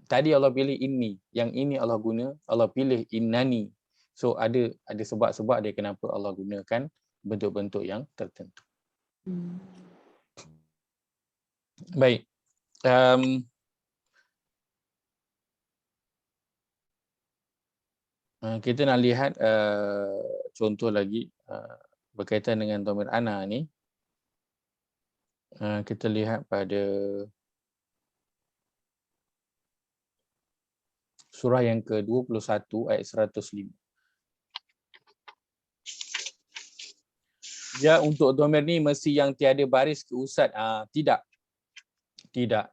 Tadi Allah pilih ini, yang ini Allah guna, Allah pilih innani. So ada sebab-sebab dia kenapa Allah gunakan bentuk-bentuk yang tertentu. Baik. Kita nak lihat contoh lagi berkaitan dengan domir ana ni. Kita lihat pada surah yang ke-21 ayat 105. Ya, untuk domir ni mesti yang tiada baris ke usad. Tidak.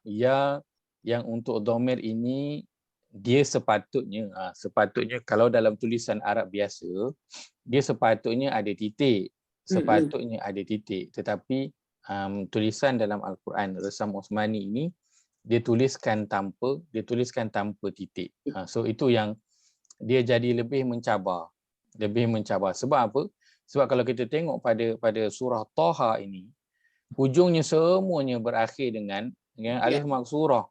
Ya, yang untuk domir ini dia sepatutnya kalau dalam tulisan Arab biasa, dia sepatutnya ada titik. Tetapi tulisan dalam Al-Quran Resam Osmani ini dia tuliskan tanpa titik. So itu yang dia jadi lebih mencabar. Sebab apa? Sebab kalau kita tengok pada surah Taha ini, hujungnya semuanya berakhir dengan alif maksurah.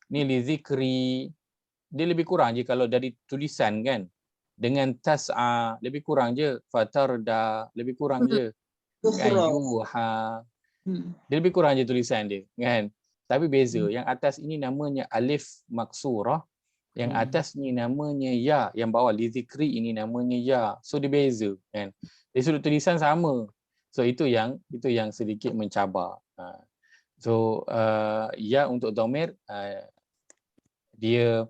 Ni li zikri, dia lebih kurang je kalau dari tulisan kan. Dengan tas'a lebih kurang je, fatarda lebih kurang je. Kan yuha. Dia lebih kurang je tulisan dia kan. Tapi beza, yang atas ini namanya alif maksurah, yang atas ni namanya ya, yang bawah li zikri ini namanya ya. So dia beza kan. Dari sudut tulisan sama. So itu yang sedikit mencabar. So ya untuk domir dia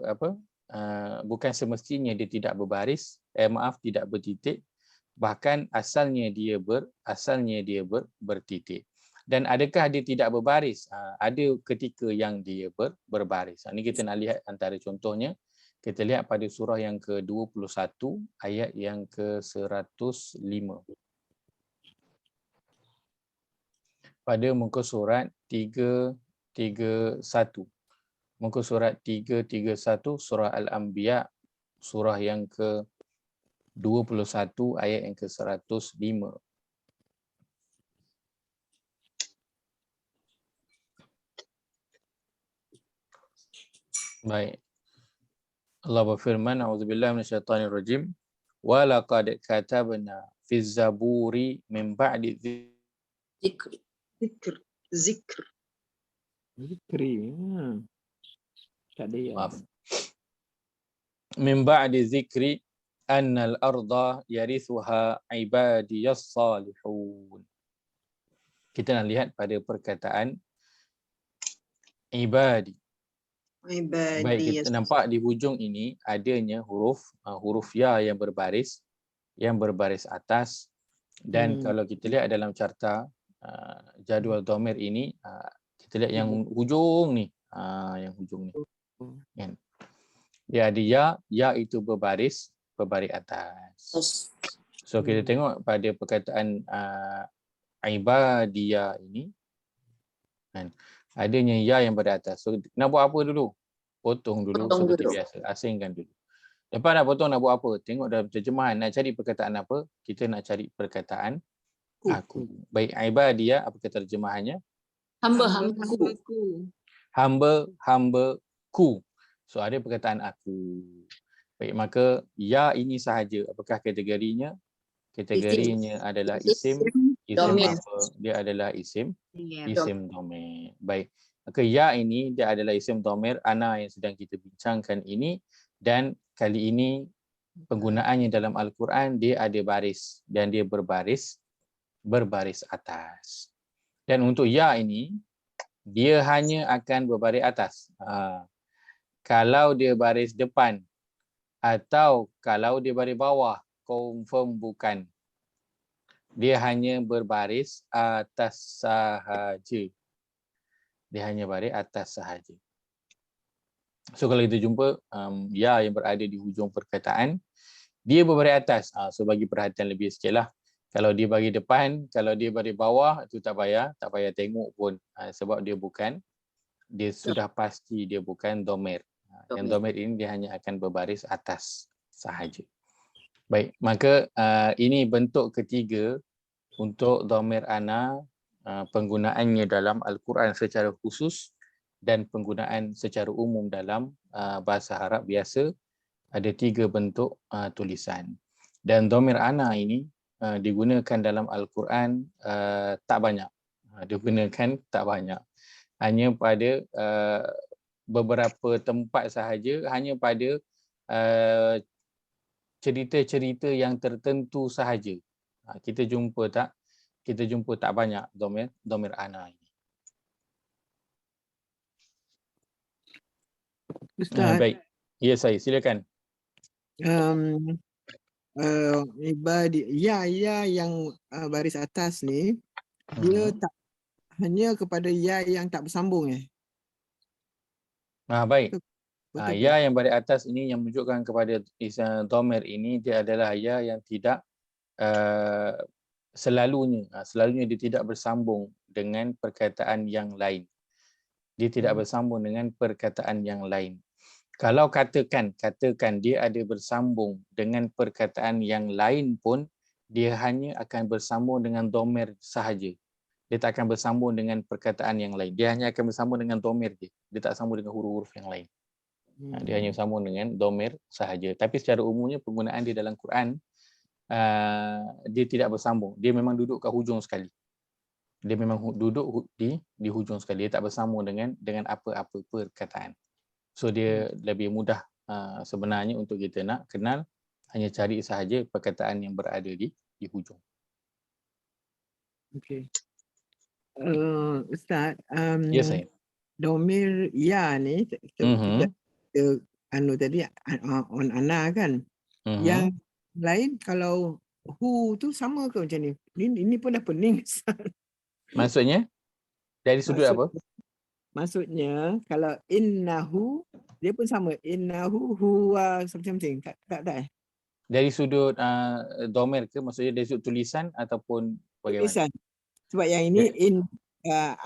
apa? Bukan semestinya dia tidak berbaris, tidak bertitik. Bahkan asalnya dia bertitik. Dan adakah dia tidak berbaris? Ada ketika yang dia berbaris. Ini kita nak lihat antara contohnya. Kita lihat pada surah yang ke-21 ayat yang ke-105. Pada muka surat 331. Muka surat 331 surah Al-Anbiya, surah yang ke-21 ayat yang ke-105. Baik. Allah berfirman, a'udzubillahi minasyaitonirrajim, wa laqad katabna fi zaburi min ba'di Zikr. Tak ada ya. maaf. Min ba'di zikri annal arda yarithuha ibadiyas salihun. Kita nak lihat pada perkataan ibadi. Baik, kita nampak di hujung ini adanya huruf ya yang berbaris atas, dan kalau kita lihat dalam carta jadual domir ini, kita lihat yang hujung ni, kan? Dia ada ya itu berbaris atas. So kita tengok pada perkataan ibadiyah ini kan, adanya ya yang pada atas. So nak buat apa dulu? Potong dulu seperti biasa, asingkan dulu. Lepas nak potong nak buat apa? Tengok dalam terjemahan, nak cari perkataan apa? Kita nak cari perkataan aku. Baik, ibadiyah, apa kata terjemahannya? Hamba-hambaku. Hamba-hambaku. So ada perkataan aku. Baik, maka ya ini sahaja. Apakah kategorinya? Kategorinya adalah isim. Isim Domir. apa? Dia adalah isim. Iya. Isim domir. Baik. Maka ya ini dia adalah isim domir ana yang sedang kita bincangkan ini, dan kali ini penggunaannya dalam Al-Quran dia ada baris dan dia berbaris atas. Dan untuk ya ini dia hanya akan berbaris atas. Kalau dia baris depan atau kalau dia baris bawah, confirm bukan. Dia hanya berbaris atas sahaja. Dia hanya baris atas sahaja. So kalau kita jumpa ya yang berada di hujung perkataan, dia berbaris atas. So bagi perhatian lebih sikit lah. Kalau dia bagi depan, kalau dia baris bawah, itu tak payah tengok pun. Sebab dia bukan, dia sudah pasti dia bukan domir. Yang domir ini dia hanya akan berbaris atas sahaja. Baik, maka ini bentuk ketiga untuk domir ana, penggunaannya dalam Al-Quran secara khusus dan penggunaan secara umum dalam bahasa Arab biasa. Ada 3 bentuk tulisan. Dan domir ana ini digunakan dalam Al-Quran tak banyak. Digunakan tak banyak. Hanya pada beberapa tempat sahaja, hanya pada cerita-cerita yang tertentu sahaja. Kita jumpa tak banyak domir ana ini. Ustaz, Baik. Ya, saya silakan. ya yang baris atas ni dia tak hanya kepada ya yang tak bersambung Baik. Betul ke? Ya yang baris atas ini yang menunjukkan kepada domir ini dia adalah ya yang tidak selalunya dia tidak bersambung dengan perkataan yang lain. Dia tidak bersambung dengan perkataan yang lain. Kalau katakan dia ada bersambung dengan perkataan yang lain pun, dia hanya akan bersambung dengan domir sahaja. Dia tak akan bersambung dengan perkataan yang lain. Dia hanya akan bersambung dengan domir je. Dia tak sambung dengan huruf-huruf yang lain. Dia hanya sambung dengan domir sahaja. Tapi secara umumnya penggunaan dia dalam Quran, dia tidak bersambung. Dia memang duduk kat hujung sekali. Dia memang duduk di hujung sekali. Dia tak bersambung dengan apa-apa perkataan. So dia lebih mudah sebenarnya untuk kita nak kenal, hanya cari sahaja perkataan yang berada di hujung. Okey. Ustaz, Ya saya. domir ya ni kita tadi on ana kan. Yang lain kalau hu tu sama ke macam ni? Ini pun dah pening. Maksudnya dari sudut apa? Maksudnya kalau innahu dia pun sama, innahu huwa something tak Dari sudut domir ke, maksudnya dari sudut tulisan ataupun bagaimana? tulisan. Sebab yang ini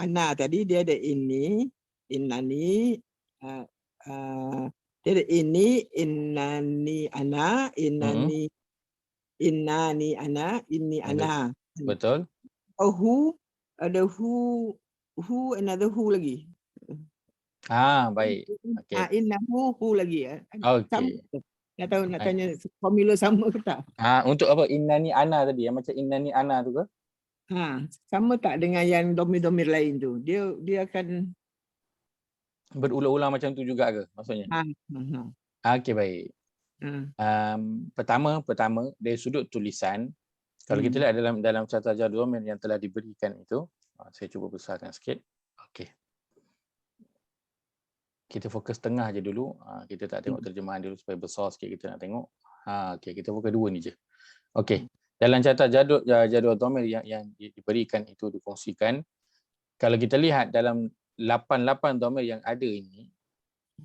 ana tadi dia ada ini, innani, dia ada ini, innani ana, innani ana, inni ana. Betul. Oh hu ada hu another hu lagi. Baik. Okey. Innahu hu lagi. Okey. Nak tahu nak tanya formula sama ke tak? Untuk apa innani ana tadi, yang macam innani ana tu ke? Sama tak dengan yang domir-domir lain tu? Dia akan berulang-ulang macam tu juga ke maksudnya? Okey, baik. Pertama dari sudut tulisan, kalau kita lihat dalam catatan jadual domir yang telah diberikan itu, saya cuba besarkan sikit. Okey. Kita fokus tengah je dulu. Kita tak tengok terjemahan dulu supaya besar sikit kita nak tengok. Okey, kita fokus 2 ni je. Okey. Dalam catatan jadual domir yang diberikan itu dikongsikan, kalau kita lihat dalam 88 domir yang ada ini,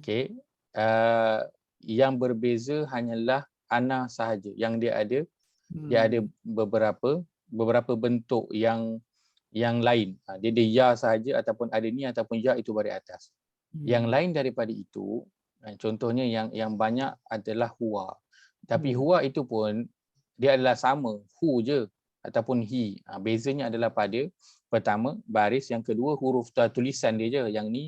okey, yang berbeza hanyalah ana sahaja. Yang dia ada beberapa bentuk yang lain. Dia ada ya sahaja ataupun ada ni ataupun ya itu baris atas. Yang lain daripada itu, contohnya yang banyak adalah huwa. Tapi huwa itu pun dia adalah sama, hu je ataupun hi. Bezanya adalah pada pertama baris, yang kedua huruf tulisan dia je. Yang ni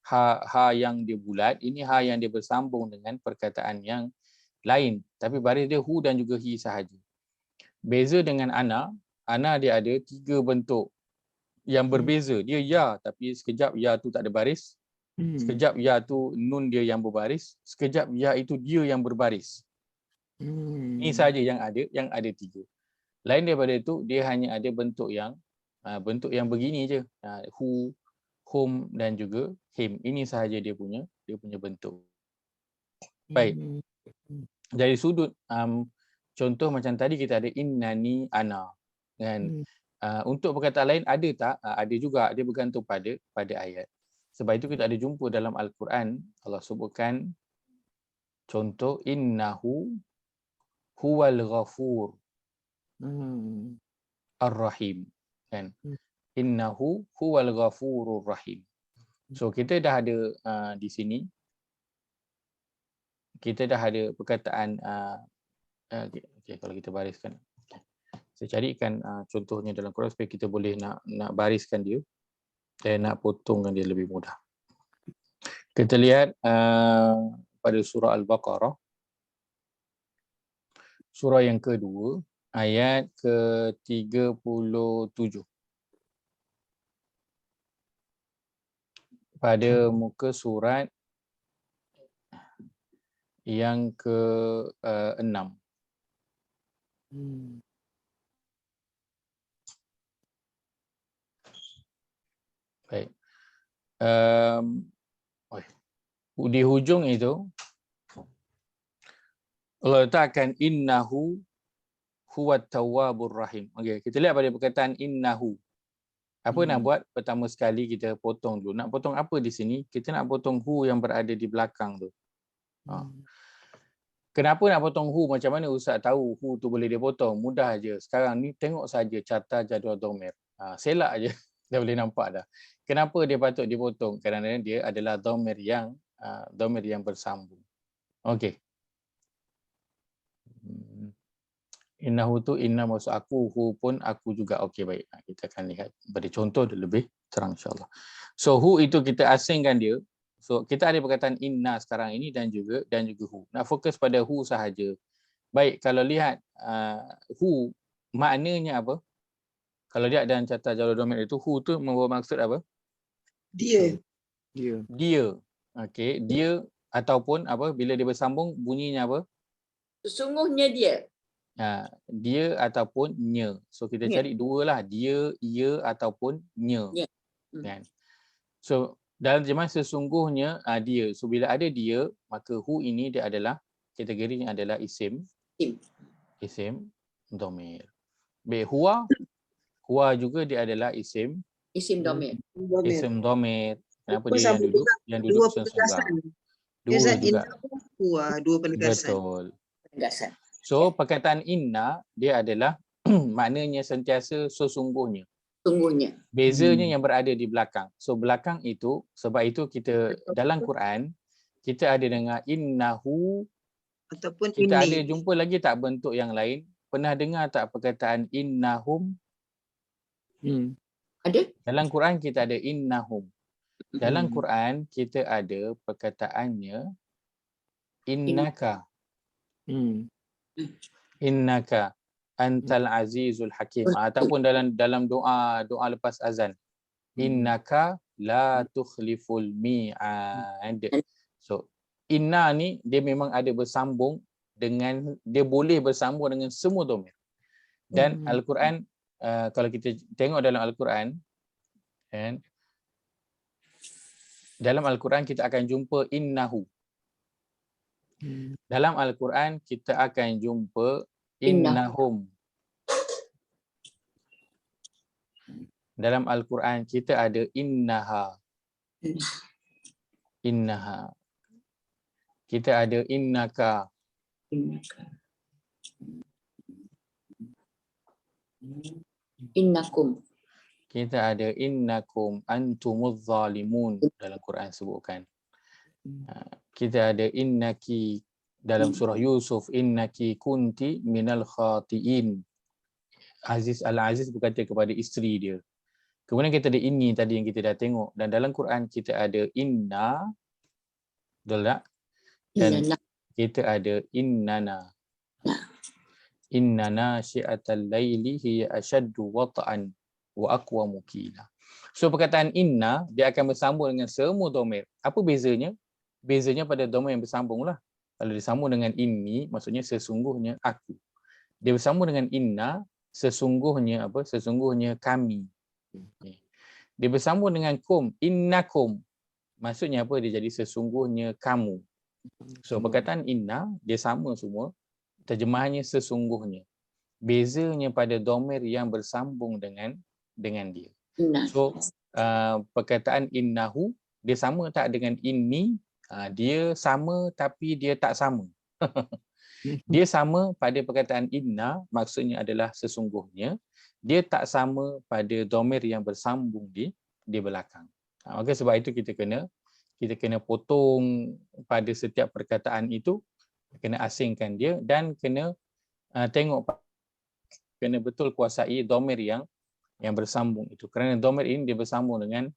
ha yang dia bulat, ini ha yang dia bersambung dengan perkataan lain, tapi baris dia hu dan juga hi sahaja. Beza dengan ana dia ada 3 bentuk yang berbeza. Dia ya, tapi sekejap ya tu tak ada baris. Sekejap ya tu nun dia yang berbaris, sekejap ya itu dia yang berbaris. Ini saja yang ada 3. Lain daripada itu, dia hanya ada bentuk yang begini je. Hu, hum dan juga him. Ini sahaja dia punya bentuk. Baik. Dari sudut contoh macam tadi kita ada innani ana. Kan? Untuk perkataan lain ada tak? Ada juga. Dia bergantung pada ayat. Sebab itu kita ada jumpa dalam Al-Quran Allah sebutkan contoh innahu huwal ghafur ar-rahim, kan? Innahu huwal ghafurur rahim. So kita dah ada di sini kita dah ada perkataan okay, kalau kita bariskan. Saya carikan contohnya dalam Quran supaya kita boleh nak bariskan dia dan nak potongkan dia lebih mudah. Kita lihat pada surah Al-Baqarah, surah yang kedua, ayat ke-37. Pada muka surat yang ke-6. Baik. Di hujung itu Allah letakkan innahu huwat tawwabur rahim. Okey, kita lihat pada perkataan innahu. Apa nak buat? Pertama sekali kita potong dulu. Nak potong apa di sini? Kita nak potong hu yang berada di belakang tu. Kenapa nak potong hu? Macam mana Ustaz tahu hu tu boleh dipotong? Mudah aja. Sekarang ni tengok saja carta jadual dhamir. Selak aje dah boleh nampak dah. Kenapa dia patut dipotong? Kerana dia adalah dhamir yang bersambung. Okey. Innahu tu inna maksud aku, hu pun aku juga. Okey, baik. Kita akan lihat pada contoh dia lebih terang insya-Allah. So hu itu kita asingkan dia. So kita ada perkataan inna sekarang ini dan juga hu. Nak fokus pada hu sahaja. Baik, kalau lihat hu maknanya apa? Kalau lihat dalam carta jadual dhamir itu hu tu membawa maksud apa? Dia. Okey, dia ataupun apa bila dia bersambung bunyinya apa? Sesungguhnya dia. Dia ataupun nya. So kita cari dua lah, dia, ia ataupun nya. Kan? So dalam terjemahan sesungguhnya dia. So bila ada dia, maka hu ini dia adalah kategorinya adalah isim dhamir. Baik, huwa juga dia adalah isim Dhamir. Isim dhamir. Kenapa dia yang duduk seseorang? Dua juga. Dua penegasan. Betul. Penegasan. So perkataan inna dia adalah maknanya sentiasa sesungguhnya. Sungguhnya. Bezanya yang berada di belakang. So belakang itu, sebab itu kita dalam Quran kita ada dengar innahu Ataupun kita ini. ada jumpa lagi tak bentuk yang lain? Pernah dengar tak perkataan innahum? Ada? Dalam Quran kita ada innahum. Dalam Quran kita ada perkataannya innaka. Innaka antal azizul hakim. Ataupun dalam doa lepas azan. Innaka la tukhliful mi'ad. So inna ni dia memang ada bersambung dengan, dia boleh bersambung dengan semua dhamir. Dan Al-Quran kalau kita tengok dalam Al-Quran, kan, dalam Al-Quran kita akan jumpa innahu. Dalam Al-Quran kita akan jumpa innahum. Dalam Al-Quran kita ada innaha. Kita ada innaka. Innakum. Kita ada innakum antumuz zalimun dalam Quran sebutkan. Kita ada innaki dalam surah Yusuf, innaki kunti minal khati'in. Al-Aziz berkata kepada isteri dia. Kemudian kita ada inni tadi yang kita dah tengok, dan dalam Quran kita ada inna, betul tak? Dan kita ada innana. Innana syi'atal laili hiya ashaddu wata'an wa aqwamu qila. So perkataan inna dia akan bersambung dengan semua dhamir. Apa bezanya? Bezanya pada dhamir yang bersambung lah. Kalau disambung dengan inni, maksudnya sesungguhnya aku. Dia bersambung dengan inna, sesungguhnya apa? Sesungguhnya kami. Okay. Dia bersambung dengan kum, innakum. Maksudnya apa? Dia jadi sesungguhnya kamu. So perkataan inna dia sama semua, terjemahannya sesungguhnya. Bezanya pada dhamir yang bersambung dengan dia. Nah. So perkataan innahu dia sama tak dengan inni? Dia sama tapi dia tak sama. Dia sama pada perkataan inna, maksudnya adalah sesungguhnya. Dia tak sama pada dhamir yang bersambung di belakang. Maka sebab itu kita kena potong pada setiap perkataan itu, kena asingkan dia dan kena tengok, kena betul kuasai dhamir yang bersambung itu. Kerana dhamir ini dia bersambung dengan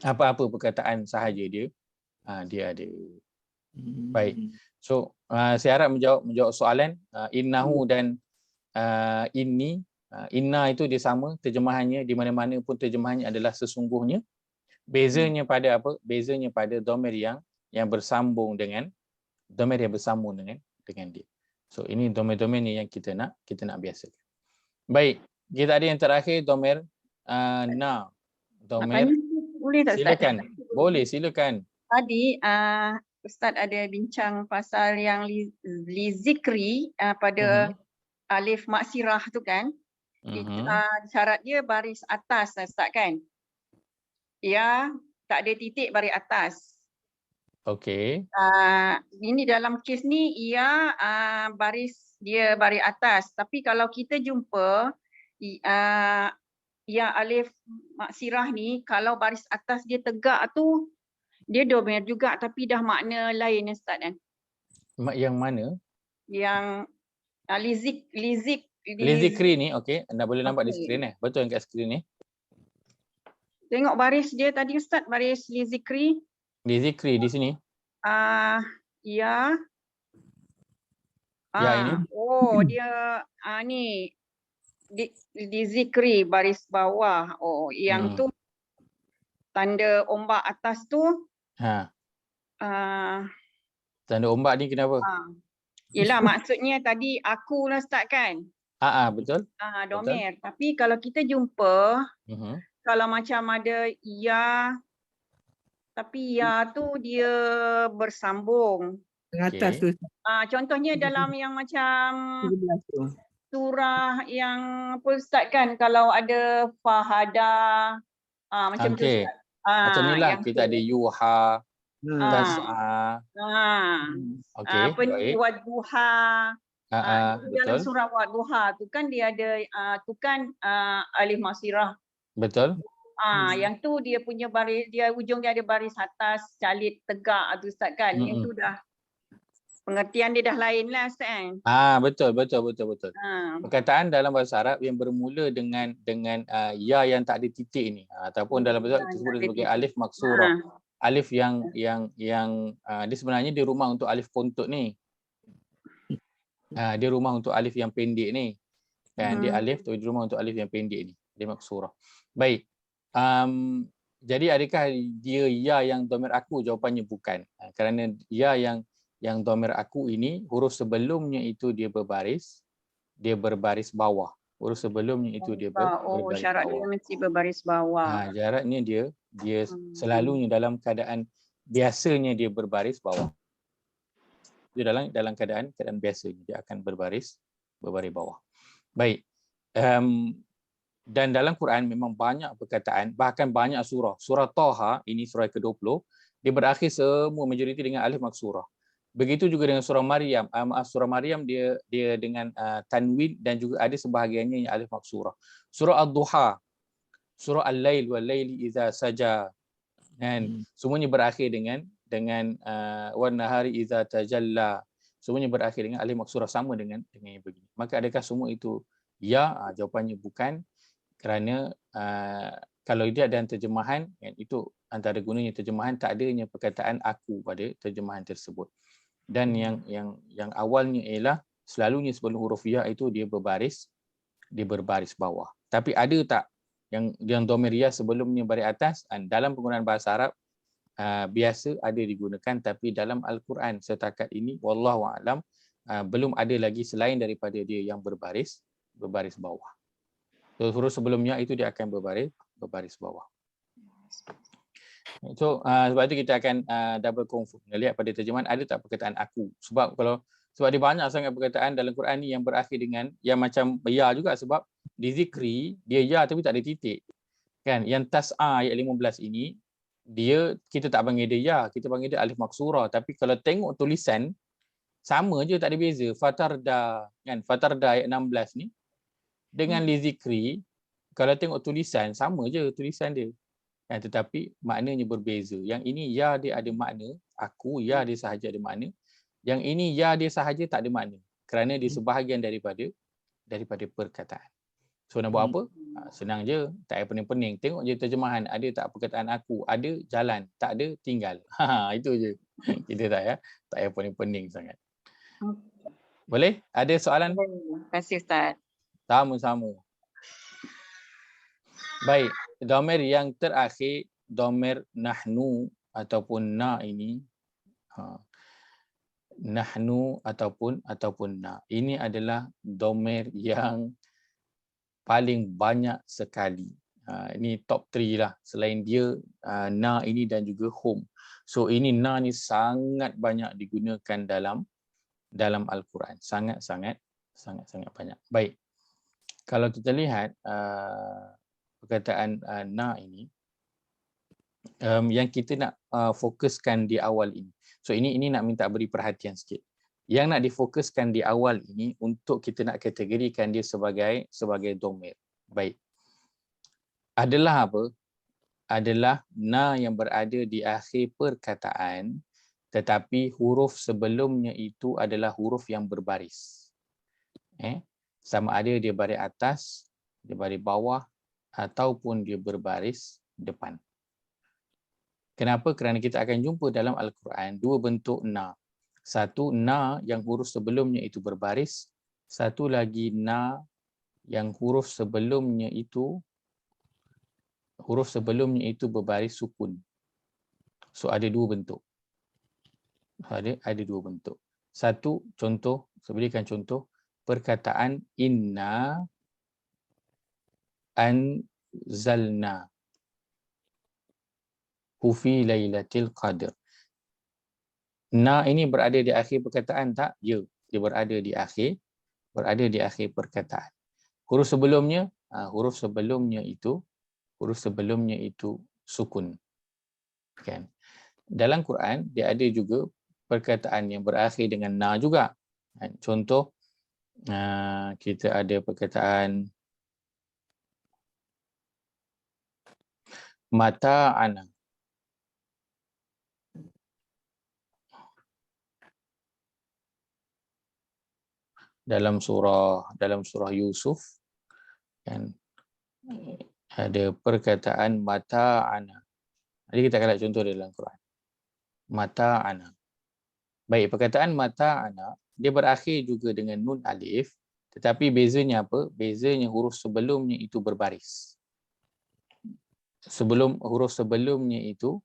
apa-apa perkataan sahaja dia ada. Baik. So saya harap menjawab soalan innahu dan inni. Inna itu dia sama, terjemahannya di mana-mana pun terjemahannya adalah sesungguhnya. Bezanya pada apa? Bezanya pada dhamir yang bersambung dengan dia. So ini dhamir-dhamir ni yang kita nak biasakan. Baik, kita ada yang terakhir dhamir na. Dhamir. Boleh tak Ustaz? Silakan. Boleh, silakan. Tadi Ustaz ada bincang pasal yang li zikri pada alif maksirah tu kan. Syarat dia baris atas Ustaz kan. Ya, tak ada titik baris atas. Okey. Ini dalam kes ni ia baris atas. Tapi kalau kita jumpa ya alif maksirah ni, kalau baris atas dia tegak tu dia dhamir juga tapi dah makna lain Ustaz kan. Yang mana? Yang Lizikri ni, okey. Anda boleh nampak di skrin Betul yang kat skrin ni. Tengok baris dia tadi Ustaz, baris lizikri. Lizikri di sini. Ya. Ya ini. Oh, dia ni lizikri baris bawah. Oh, yang tu tanda ombak atas tu. Tanda ombak ni kenapa? Yelah maksudnya tadi aku lah Ustaz kan. Betul. Dhamir. Tapi kalau kita jumpa kalau macam ada ya, tapi ya tu dia bersambung. Atas tu. Contohnya dalam yang macam surah yang apa Ustaz kan, kalau ada fahada macam tu Ustaz. Macam ni lah kita ada yuha, tas'a. Okey, apa ni wadduha. Dalam surah wadduha tu kan dia ada tu kan alif maksirah. Betul. Yang tu dia punya baris, dia ujung dia ada baris atas calit tegak tu Ustaz kan. Yang tu dah pengertian dia dah lain lah Ustaz kan. Betul. Perkataan dalam bahasa Arab yang bermula dengan ya yang tak ada titik ni ataupun dalam bahasa Arab disebut sebagai alif maksurah. Alif yang dia sebenarnya dia rumah untuk alif kontut ni. Dia rumah untuk alif yang pendek ni. Kan dia alif tu dia rumah untuk alif yang pendek ni. Dia maksurah. Baik. Jadi adakah dia ya yang dhamir aku? Jawapannya bukan. Kerana ya yang dhamir aku ini huruf sebelumnya itu dia berbaris bawah. Huruf sebelumnya itu dia berbaris syarat bawah. dia mesti berbaris bawah. Syaratnya dia selalunya dalam keadaan biasanya dia berbaris bawah. Dia dalam keadaan biasanya dia akan berbaris bawah. Baik. Dan dalam Quran memang banyak perkataan, bahkan banyak surah. Surah Taha, ini surah ke-20, dia berakhir semua majoriti dengan alif maksurah. Begitu juga dengan surah Maryam. Surah Maryam dia dengan tanwin dan juga ada sebahagiannya yang alif maksurah. Surah Ad-Duha, surah Al-Lail wal Laili idza saja. Dan semuanya berakhir dengan wan nahari idza tajalla. Semuanya berakhir dengan alif maksurah sama dengan yang begini. Maka adakah semua itu ya? Jawapannya bukan. Kerana kalau dia ada terjemahan, itu antara gunanya terjemahan tak adanya perkataan aku pada terjemahan tersebut. dan yang awalnya ialah selalunya sebelum huruf ya itu dia berbaris bawah. Tapi ada tak yang dhamir ya sebelumnya baris atas? Dalam penggunaan bahasa Arab biasa ada digunakan, tapi dalam Al-Quran setakat ini wallahu a'lam belum ada lagi selain daripada dia yang berbaris bawah. So, huruf sebelumnya itu dia akan berbaris bawah. So sebab itu kita akan double confirm. Lihat pada terjemahan ada tak perkataan aku. Sebab dia banyak sangat perkataan dalam Quran ni yang berakhir dengan yang macam ya juga, sebab di zikri dia ya tapi tak ada titik. Kan? Yang tas'a ayat 15 ini kita tak panggil dia ya, kita panggil dia alif maksura, tapi kalau tengok tulisan sama je, tak ada beza. Fatarda kan, fatarda ayat 16 ni dengan li zikri kalau tengok tulisan sama je tulisan dia. Tetapi maknanya berbeza. Yang ini ya dia ada makna aku, ya dia sahaja ada makna. Yang ini ya dia sahaja tak ada makna kerana dia sebahagian daripada perkataan. So nak buat apa? Senang je, tak payah pening-pening. Tengok je terjemahan, ada tak perkataan aku, ada jalan, tak ada tinggal. Itu je. Kita tak payah pening-pening sangat. Boleh? Ada soalan? Terima kasih Ustaz. Sama-sama. Baik, dhamir yang terakhir, dhamir nahnu ataupun na ini, nahnu ataupun na. Ini adalah dhamir yang paling banyak sekali. Ini top 3 lah. Selain dia, na ini dan juga hum. So ini na ni sangat banyak digunakan dalam Al-Quran. Sangat-sangat banyak. Baik. Kalau kita lihat perkataan na ini yang kita nak fokuskan di awal ini. So ini nak minta beri perhatian sikit. Yang nak difokuskan di awal ini untuk kita nak kategorikan dia sebagai dhamir. Baik. Adalah apa? Adalah na yang berada di akhir perkataan tetapi huruf sebelumnya itu adalah huruf yang berbaris. Sama ada dia baris atas, dia baris bawah ataupun dia berbaris depan. Kenapa? Kerana kita akan jumpa dalam Al-Quran dua bentuk na. Satu na yang huruf sebelumnya itu berbaris, satu lagi na yang huruf sebelumnya itu berbaris sukun. So ada dua bentuk. Ada dua bentuk. Satu contoh, saya berikan contoh perkataan inna anzalna fi lailatul qadr. Na ini berada di akhir perkataan tak? Ya, dia berada di akhir perkataan. Huruf sebelumnya itu sukun. Kan? Dalam Quran dia ada juga perkataan yang berakhir dengan na juga. Contoh kita ada perkataan mata'ana. Dalam surah Yusuf kan ada perkataan mata'ana. Jadi kita akan lihat contoh dalam Quran. Mata'ana. Baik, perkataan mata'ana dia berakhir juga dengan nun alif, tetapi bezanya apa? Bezanya huruf sebelumnya itu berbaris. Huruf sebelumnya itu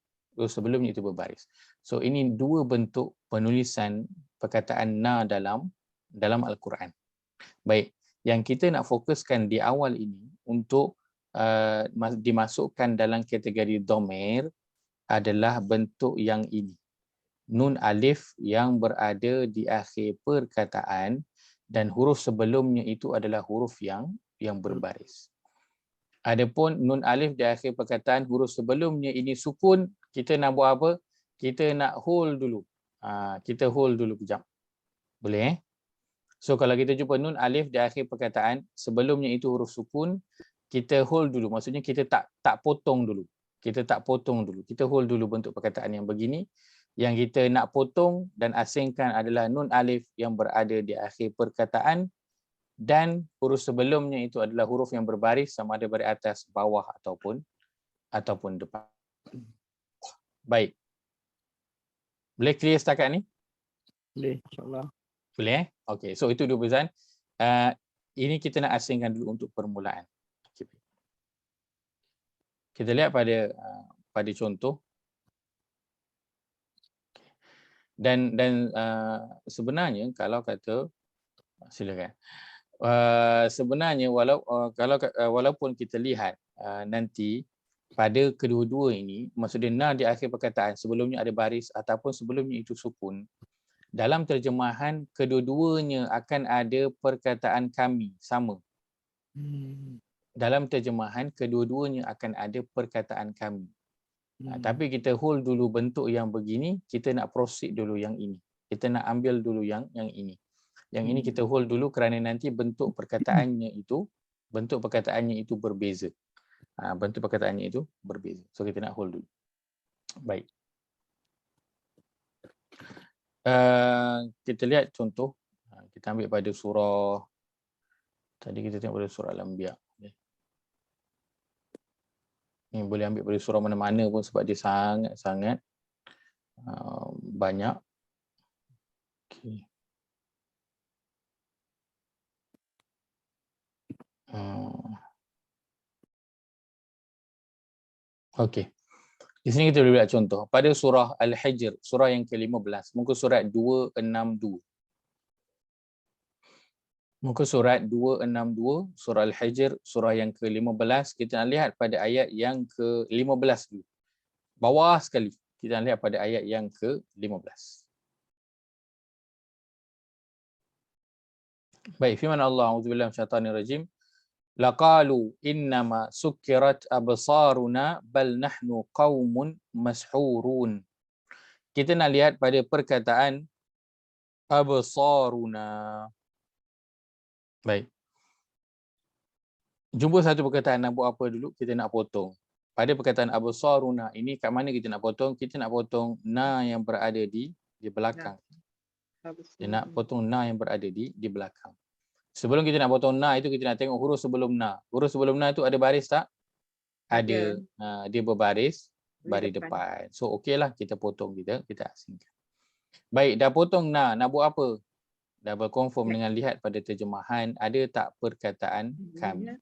berbaris. So ini dua bentuk penulisan perkataan na dalam Al-Quran. Baik, yang kita nak fokuskan di awal ini untuk dimasukkan dalam kategori dhamir adalah bentuk yang ini. Nun alif yang berada di akhir perkataan dan huruf sebelumnya itu adalah huruf yang berbaris. Adapun nun alif di akhir perkataan, huruf sebelumnya ini sukun, kita nak buat apa? Kita nak hold dulu. Kita hold dulu kejap. Boleh So kalau kita jumpa nun alif di akhir perkataan, sebelumnya itu huruf sukun, kita hold dulu. Maksudnya kita tak potong dulu. Kita hold dulu bentuk perkataan yang begini. Yang kita nak potong dan asingkan adalah nun alif yang berada di akhir perkataan dan huruf sebelumnya itu adalah huruf yang berbaris, sama ada baris atas, bawah ataupun depan. Baik. Boleh clear setakat ni? Boleh, insyaAllah. Boleh? Okey, so itu 2 pesan. Ini kita nak asingkan dulu untuk permulaan. Okay. Kita lihat pada contoh. Dan sebenarnya kalau kata, silakan. Sebenarnya walaupun kita lihat nanti pada kedua-dua ini, maksudnya na di akhir perkataan sebelumnya ada baris ataupun sebelumnya itu sukun, dalam terjemahan kedua-duanya akan ada perkataan kami sama. Dalam terjemahan kedua-duanya akan ada perkataan kami. Tapi kita hold dulu bentuk yang begini, kita nak proceed dulu yang ini. Kita nak ambil dulu yang ini. Yang ini kita hold dulu kerana nanti bentuk perkataannya itu berbeza. Bentuk perkataannya itu berbeza. So kita nak hold dulu. Baik. Kita lihat contoh. Kita ambil pada surah, tadi kita tengok pada surah Al-Anbiya. Ni boleh ambil pada surah mana-mana pun sebab dia sangat-sangat banyak. Okay. Okey. Di sini kita boleh lihat contoh. Pada surah Al-Hijr, surah yang ke-15, muka surat 262. Muka surat 262, surah Al-Hijr, surah yang ke-15. Kita nak lihat pada ayat yang ke-15 dulu. Bawah sekali. Kita nak lihat pada ayat yang ke-15. Baik, firman Allah, a'udzubillahi minasyaitanir rajim. Laqalu innama sukkirat absaruna bal nahnu qaumun mashhurun. Kita nak lihat pada perkataan absaruna. Baik. Jumpa satu perkataan nak buat apa dulu? Kita nak potong. Pada perkataan absaruna ini kat mana kita nak potong? Kita nak potong na yang berada di belakang. Kita nak potong na yang berada di belakang. Sebelum kita nak potong na itu, kita nak tengok huruf sebelum na. Huruf sebelum na itu ada baris tak? Ada. Dia berbaris baris depan. So okeylah kita potong, kita asingkan. Baik, dah potong na, nak buat apa? Dah berkonform dengan lihat pada terjemahan, ada tak perkataan kami?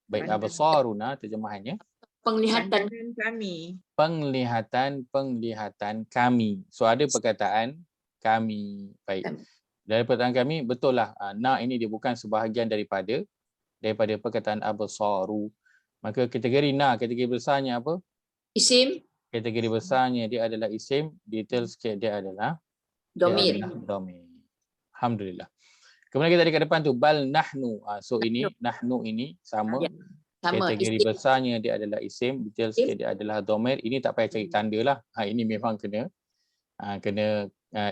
Baik, absaruna terjemahannya Penglihatan kami. Penglihatan kami. So ada perkataan kami. Baik. Dari perkataan kami, betul lah. Na ini dia bukan sebahagian daripada perkataan absaru. Maka kategori na, kategori besarnya apa? Isim. Kategori besarnya dia adalah isim. Detail sikit dia adalah Domir. Domir. Alhamdulillah. Kemudian kita dekat depan tu bal nahnu. So ini nahnu ini sama. Sama. Kategori Isim. besarnya dia adalah isim, detail sikit dia adalah domir. Ini tak payah cari tanda lah. Ini memang kena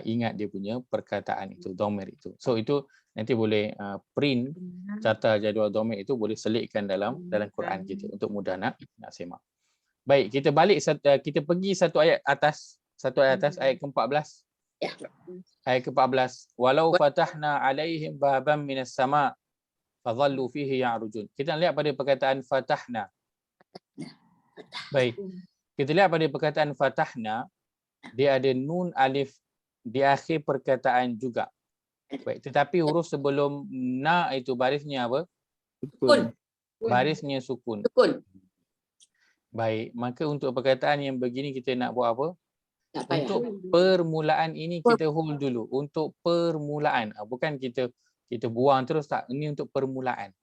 ingat dia punya perkataan itu, domir itu. So itu nanti boleh print carta jadual domir itu, boleh selitkan dalam Quran kita untuk mudah nak semak. Baik, kita balik, kita pergi satu ayat atas, ayat ke-14. Ya. Ayat ke-14. Walau fatahna alaihim baban minas sama' fadhallu fihi ya'rujun. Kita lihat pada perkataan fatahna. Baik. Kita lihat pada perkataan fatahna, dia ada nun alif di akhir perkataan juga. Baik, tetapi huruf sebelum na itu barisnya apa? Sukun. Barisnya sukun. Baik, maka untuk perkataan yang begini kita nak buat apa? Tak payah. Untuk permulaan ini kita hold dulu. Untuk permulaan. Bukan kita buang terus, tak. Ini untuk permulaan.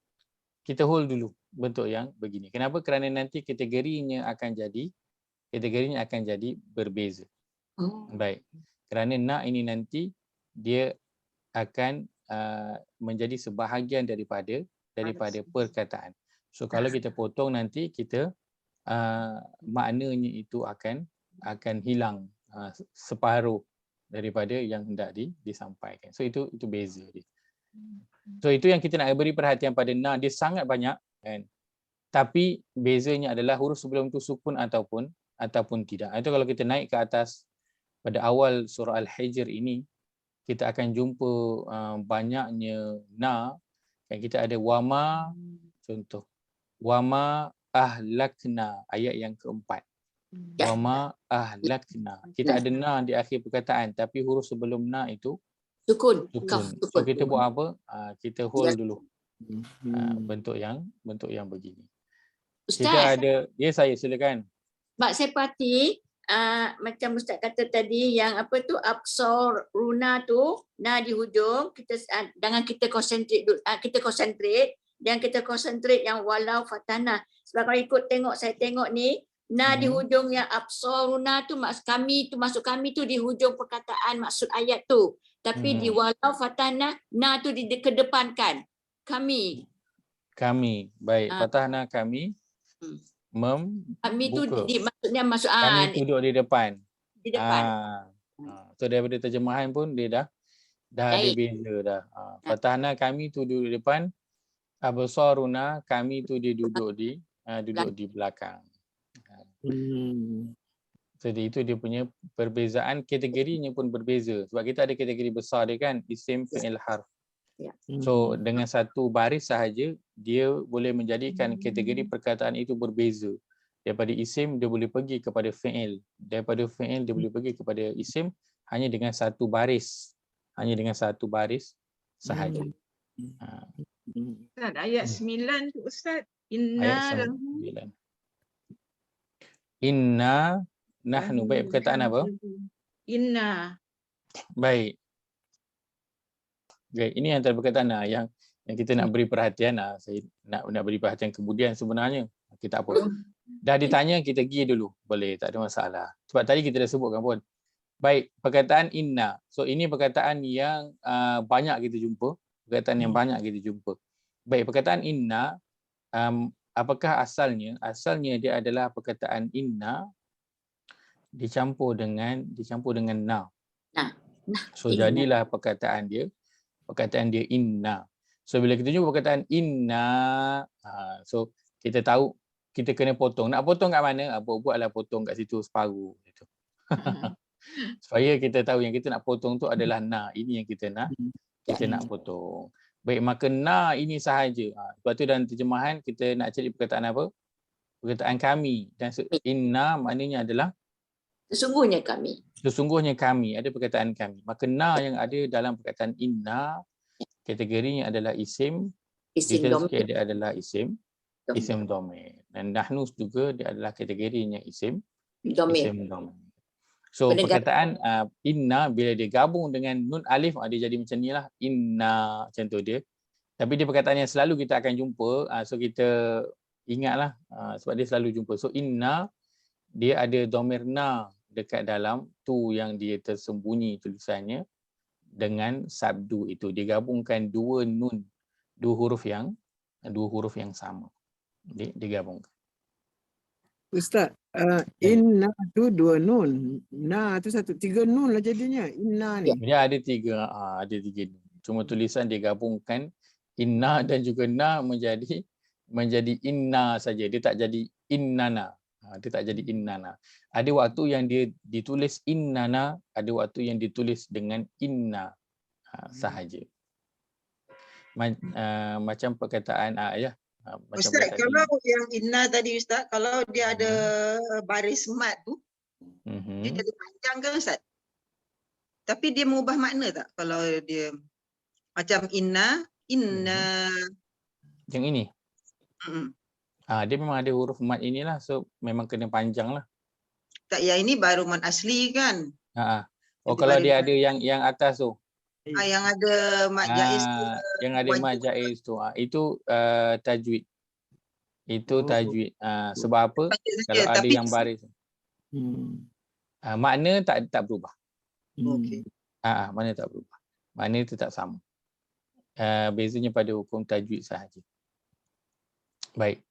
Kita hold dulu bentuk yang begini. Kenapa? Kerana nanti kategorinya akan jadi berbeza. Baik. Kerana na ini nanti dia akan menjadi sebahagian daripada perkataan. So kalau kita potong nanti kita maknanya itu akan hilang separuh daripada yang hendak disampaikan. So itu beza dia. So itu yang kita nak beri perhatian pada na, dia sangat banyak kan. Tapi bezanya adalah huruf sebelum itu sukun ataupun tidak. Itu kalau kita naik ke atas pada awal surah Al-Hijr ini, kita akan jumpa banyaknya na. Kan kita ada wama, contoh. Wama ahlakna, ayat yang keempat. Wama ahlakna. Kita ada na di akhir perkataan, tapi huruf sebelum na itu Sukun. sukun. Kaf So sukun. kita buat apa? Kita hold dulu Hmm. bentuk yang begini. Ustaz, Kita ada, ya saya silakan. sebab saya parti macam Ustaz kata tadi yang apa tu absor runa tu di hujung kita jangan kita konsentrate dan kita konsentrate yang walau fatana. Sebab kalau ikut tengok saya tengok ni di hujung yang absor runa tu maksud kami tu di hujung perkataan maksud ayat tu. Tapi di walau fatana tu dikedepankan. Kami. Baik, fatahna kami Kami tu membuka. maksudnya masuk Kami duduk di depan. di depan. So daripada terjemahan pun dia dah ada Baik. beza dah. Fatahna kami tu duduk di depan. Absaruna kami tu dia duduk di belakang. Jadi itu dia punya perbezaan, kategorinya pun berbeza. Sebab kita ada kategori besar dia kan, isim, fi'il, harf. So dengan satu baris sahaja dia boleh menjadikan kategori perkataan itu berbeza. Daripada isim dia boleh pergi kepada fi'il, daripada fi'il dia boleh pergi kepada isim hanya dengan satu baris. Sahaja. Ustaz, ayat 9 tu Ustaz. Ayat 9. Inna nahnu. Baik, perkataan apa? Inna. Baik. Okay, ini antara perkataan yang kita nak beri perhatian. Saya nak beri perhatian kemudian sebenarnya. Kita apa? Dah ditanya, kita pergi dulu. Boleh, tak ada masalah. Sebab tadi kita dah sebutkan pun. Baik, perkataan inna. So ini perkataan yang banyak kita jumpa. Perkataan yang banyak kita jumpa. Baik, perkataan inna, apakah asalnya? Asalnya dia adalah perkataan inna dicampur dengan na. So jadilah perkataan dia inna. So bila kita jumpa perkataan inna, so kita tahu kita kena potong. Nak potong kat mana? Buatlah potong kat situ separuh gitu. Supaya kita tahu yang kita nak potong tu adalah na. Ini yang kita nak potong. Baik, maka na ini sahaja. Sebab tu dalam terjemahan kita nak cari perkataan apa? Perkataan kami. Dan inna maknanya adalah Sesungguhnya kami. Ada perkataan kami. Maka na yang ada dalam perkataan inna, kategorinya adalah isim. Detail sikit dia adalah isim domain. Dan nahnu juga dia adalah kategorinya isim domain. So perkataan inna bila dia gabung dengan nun alif, dia jadi macam ni lah. Inna, macam tu dia. Tapi dia perkataan yang selalu kita akan jumpa. So kita ingatlah sebab dia selalu jumpa. So inna, dia ada domir na dekat dalam tu yang dia tersembunyi tulisannya dengan sabdu itu. Dia gabungkan dua nun, dua huruf yang sama. Digabungkan. Ustaz, inna tu dua nun. Na tu satu. 3 nun lah jadinya. Inna ni. Dia ada tiga nun. Cuma tulisan dia gabungkan inna dan juga na menjadi inna saja. Dia tak jadi innana. Ada waktu yang dia ditulis innana, ada waktu yang ditulis dengan inna sahaja. Macam perkataan Ustaz, kalau yang inna tadi Ustaz, kalau dia ada baris mat tu, dia jadi panjang kan Ustaz? Tapi dia mengubah makna tak kalau dia macam inna yang ini? Dia memang ada huruf mat inilah, so memang kena panjang lah. Tak, yang ini baru mat asli kan? Kalau dia ada yang atas tu. Yang ada mat jaiz tu. Yang ada mat jaiz tu. Itu tajwid. Itu tajwid. Sebab apa? Kalau ada yang baris. Makna tak berubah. Okey. Makna tak berubah. Makna tetap sama. Bezanya pada hukum tajwid sahaja. Baik.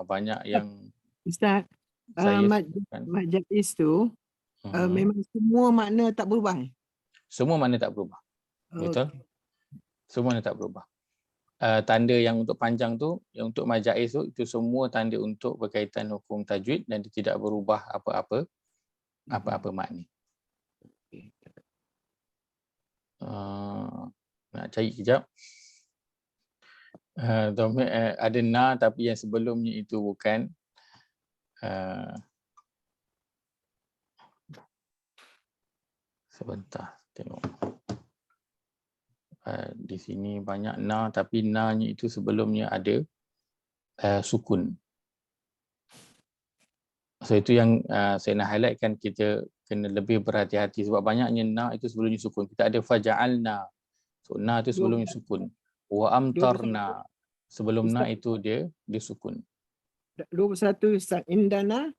Banyak yang Ustaz, mat jaiz tu memang semua makna tak berubah. Semua makna tak berubah. Betul? Semua makna tak berubah. Tanda yang untuk panjang tu, yang untuk mat jaiz tu, itu semua tanda untuk berkaitan hukum tajwid dan dia tidak berubah apa-apa makna. Nak cari kejap. Ada na tapi yang sebelumnya itu bukan. Sebentar. Tengok. Di sini banyak na, tapi na-nya itu sebelumnya ada sukun. So itu yang saya nak highlightkan, kita kena lebih berhati-hati sebab banyaknya na itu sebelumnya sukun. Kita ada faja'alna. So na itu sebelumnya sukun. Wa amtarna. Sebelum na itu dia sukun. 21 Ustaz, indana.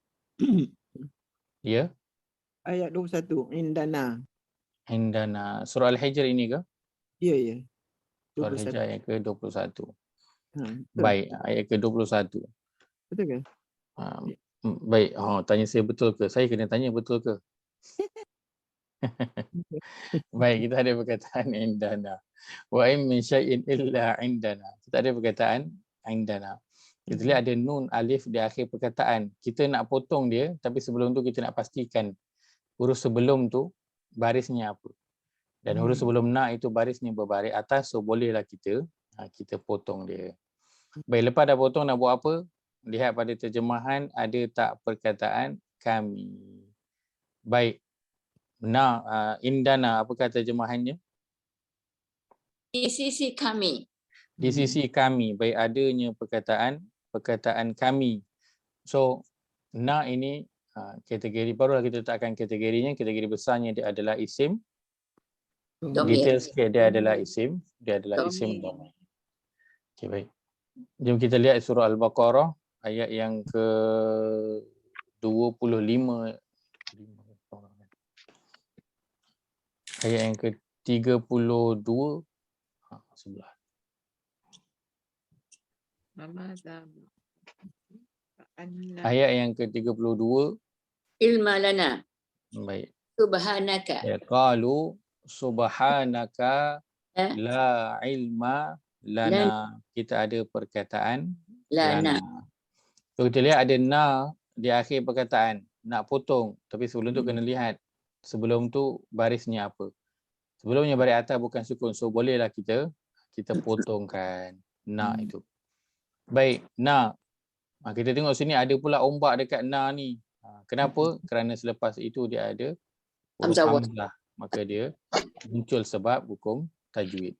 Ya. Ayat 21 indana. Indana. Surah Al-Hijr ini ke? Ya, ya. Surah Al-Hijr ayat ke-21. Betul. Baik, ayat ke-21. Betul ke? Baik, tanya saya betul ke? Saya kena tanya betul ke? Baik, kita ada perkataan indana. Wa in min syai'in illa indana. Kita ada perkataan indana. Kita lihat ada nun alif di akhir perkataan. Kita nak potong dia, tapi sebelum tu kita nak pastikan huruf sebelum tu barisnya apa. Dan huruf sebelum na itu barisnya berbaris atas, so bolehlah kita potong dia. Baik, lepas dah potong nak buat apa? Lihat pada terjemahan ada tak perkataan kami. Baik. Indana, apakah terjemahannya? Di sisi kami. Di sisi kami. Baik, adanya perkataan kami. So, na ini kategori, barulah kita letakkan kategorinya. Kategori besarnya dia adalah isim. Detail sikit, dia adalah isim. Dia adalah isim dhamir. Okay, baik. Jom kita lihat surah Al-Baqarah ayat yang ke-25. Ayat yang ke-32 sebelah. Ayat yang ke-32. Ilma lana. Baik. Subhanaka. Ya, qalu subhanaka la ilma lana. Kita ada perkataan lana. So kita lihat ada na di akhir perkataan. Nak potong. Tapi sebelum tu kena lihat. Sebelum tu barisnya apa. Sebelumnya baris atas bukan sukun. So bolehlah kita potongkan na itu. Baik, na. Kita tengok sini ada pula ombak dekat na ni. Kenapa? Kerana selepas itu dia ada huruf hamzah. Maka dia muncul sebab hukum tajwid.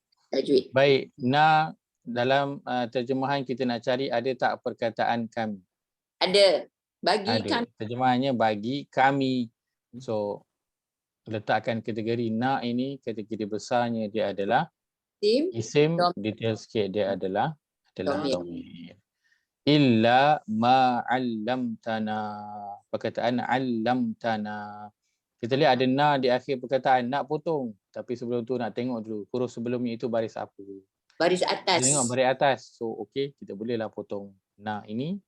Baik, na dalam terjemahan kita nak cari ada tak perkataan kami? Ada. Bagi kami. Terjemahannya bagi kami. So letakkan kategori na ini, kategori besarnya dia adalah isim, detail sikit dia adalah dhamir. Illa ma 'allamtana. Perkataan 'allamtana. Kita lihat ada na di akhir perkataan, nak potong. Tapi sebelum tu nak tengok dulu huruf sebelumnya itu baris apa. Baris atas. Kita tengok baris atas. So okey, kita bolehlah potong na ini.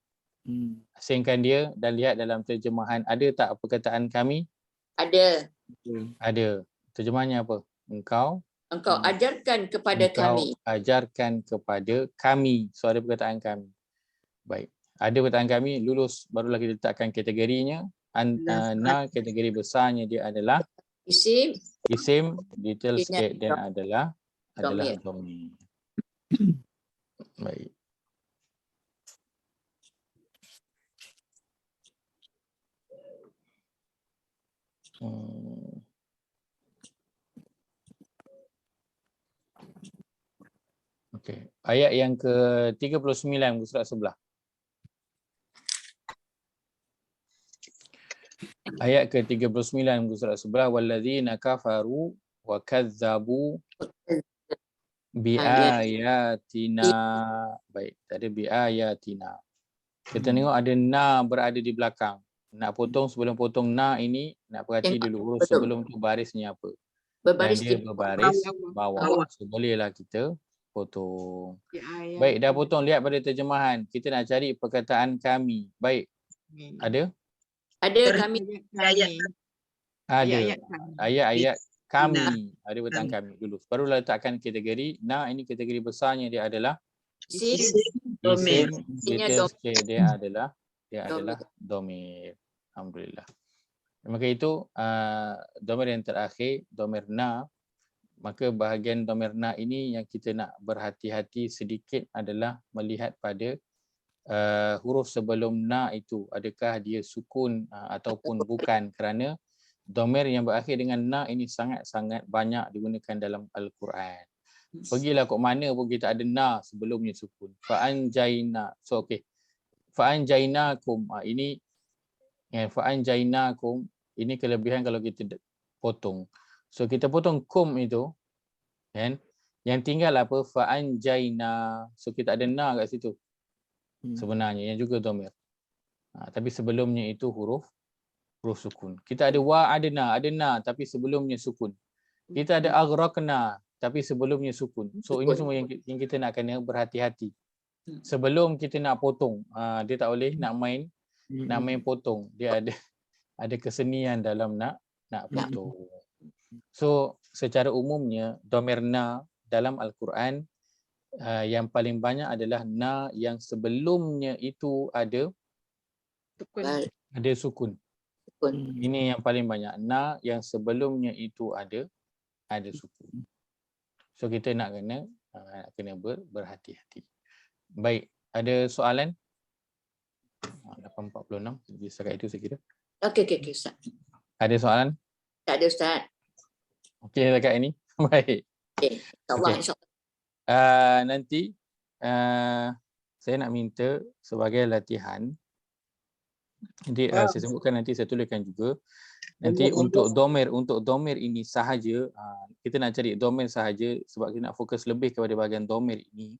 Asingkan dia dan lihat dalam terjemahan ada tak perkataan kami? Ada. Ada. Terjemahannya apa? Engkau ajarkan kepada kami. Ajarkan kepada kami. So ada perkataan kami. Baik. Ada perkataan kami, lulus, barulah kita letakkan kategorinya. Na kategori besarnya dia adalah isim, detail sikit dan adalah dhamir. Baik. Okey. Ayat yang ke-39 surat sebelah. Ayat ke-39 surat sebelah, walladzina kafaru wa kadzabu biayatina. Baik, tadi biayatina. Kita tengok ada na berada di belakang. Nak potong, sebelum potong na ini nak perhati dulu huruf sebelum tu barisnya apa. Berbaris dan dia berbaris bawah. So bolehlah kita potong. Baik, dah potong, lihat pada terjemahan. Kita nak cari perkataan kami. Baik. Ada? Ada kami. Ada. Ayat-ayat kami. Ada perkataan kami dulu. Barulah letakkan kategori. Na ini kategori besarnya dia adalah isim. Dia adalah dhamir. Alhamdulillah. Maka itu dhamir yang terakhir, dhamir na. Maka bahagian dhamir na ini yang kita nak berhati-hati sedikit adalah melihat pada huruf sebelum na itu, adakah dia sukun ataupun bukan, kerana Domir yang berakhir dengan na ini sangat-sangat banyak digunakan dalam Al-Quran. Pergilah kok mana pun kita ada na sebelumnya sukun. Fa'anjaina. So okey. Fa'anjainakum. Ini fa'anjainakum ini kelebihan kalau kita potong. So kita potong kum itu kan. Yang tinggal apa? Fa'anjaina. So kita ada na kat situ. Sebenarnya yang juga domir. Tapi sebelumnya itu huruf sukun. Kita ada wa ada na tapi sebelumnya sukun. Kita ada aghraqna tapi sebelumnya sukun. So ini semua yang kita nak kena berhati-hati. Sebelum kita nak potong, dia tak boleh nak main potong. Dia ada kesenian dalam nak potong. So secara umumnya domir na dalam Al-Quran yang paling banyak adalah na yang sebelumnya itu ada sukun. Ini yang paling banyak. Na yang sebelumnya itu ada sukun. So kita nak kena berhati-hati. Baik, ada soalan? 8.46. Jadi setakat itu saya kira. Okey Ustaz. Ada soalan? Tak ada Ustaz. Okey setakat ini. Baik. Okey. InsyaAllah. Nanti saya nak minta sebagai latihan. Nanti saya sebutkan, nanti saya tuliskan juga. Nanti untuk domir ini sahaja, kita nak cari domir sahaja sebab kita nak fokus lebih kepada bahagian domir ini.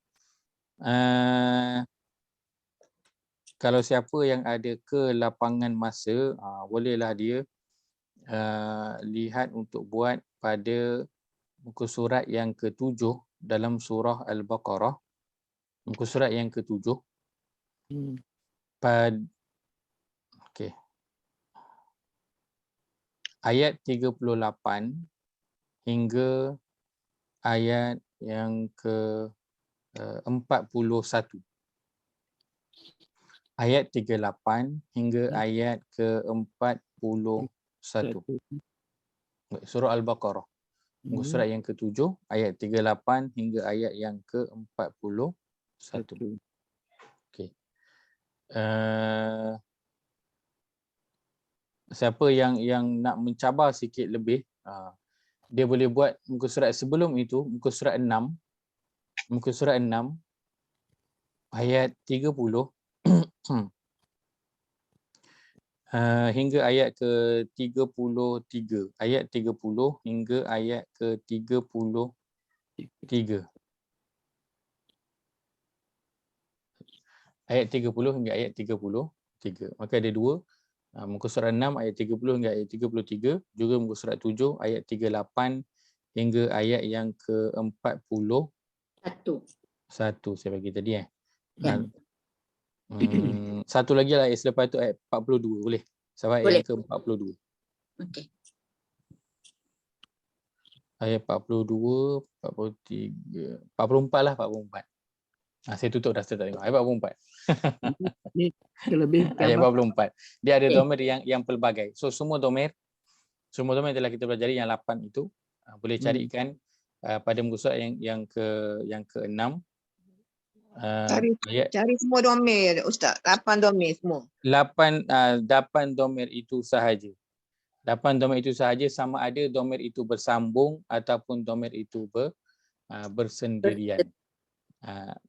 Kalau siapa yang ada kelapangan masa, bolehlah dia lihat untuk buat pada muka surat yang ke-7 dalam surah Al-Baqarah. Muka surat yang ke-7. Okey. Ayat 38 hingga ayat yang ke-41. Ayat 38 hingga ayat ke-41. Surah Al-Baqarah. Muka surat yang ke-7, ayat 38 hingga ayat yang ke-41. Okey. Siapa yang nak mencabar sikit lebih, dia boleh buat muka surat sebelum itu, muka surat 6 ayat 30 hingga ayat ke-33. Ayat 30 hingga ayat ke-33. Ayat 30 hingga ayat 33. Maka ada dua. Muka surat 6 ayat 30 hingga ayat 33. Juga muka surat 7 ayat 38 hingga ayat yang ke-41. Saya bagi tadi satu lagi lah selepas itu ayat 42. Boleh? Sampai ayat yang ke-42. Okey. Ayat 42, 43, 44 lah, 44. Saya tutup dah, saya tak tengok. Ayat 44. Ni terlebih ayat 44. Dia ada domir yang pelbagai. So semua domir telah kita pelajari yang 8 itu. Boleh carikan pada muka surat yang ke-6. Cari semua domir Ustaz. 8 domir semua. 8 domir itu sahaja. 8 domir itu sahaja, sama ada domir itu bersambung ataupun domir itu bersendirian.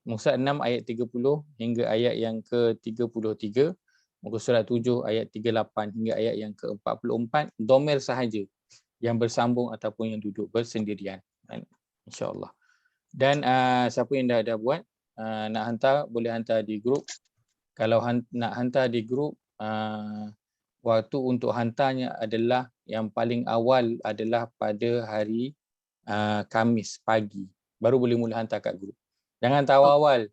Muka surat 6 ayat 30 hingga ayat yang ke-33. Muka surat 7 ayat 38 hingga ayat yang ke-44. Domir sahaja yang bersambung ataupun yang duduk bersendirian. InsyaAllah. Dan siapa yang dah buat, nak hantar, boleh hantar di grup. Kalau nak hantar di grup, waktu untuk hantarnya adalah yang paling awal adalah pada hari Khamis pagi. Baru boleh mula hantar kat grup. Jangan tahu awal.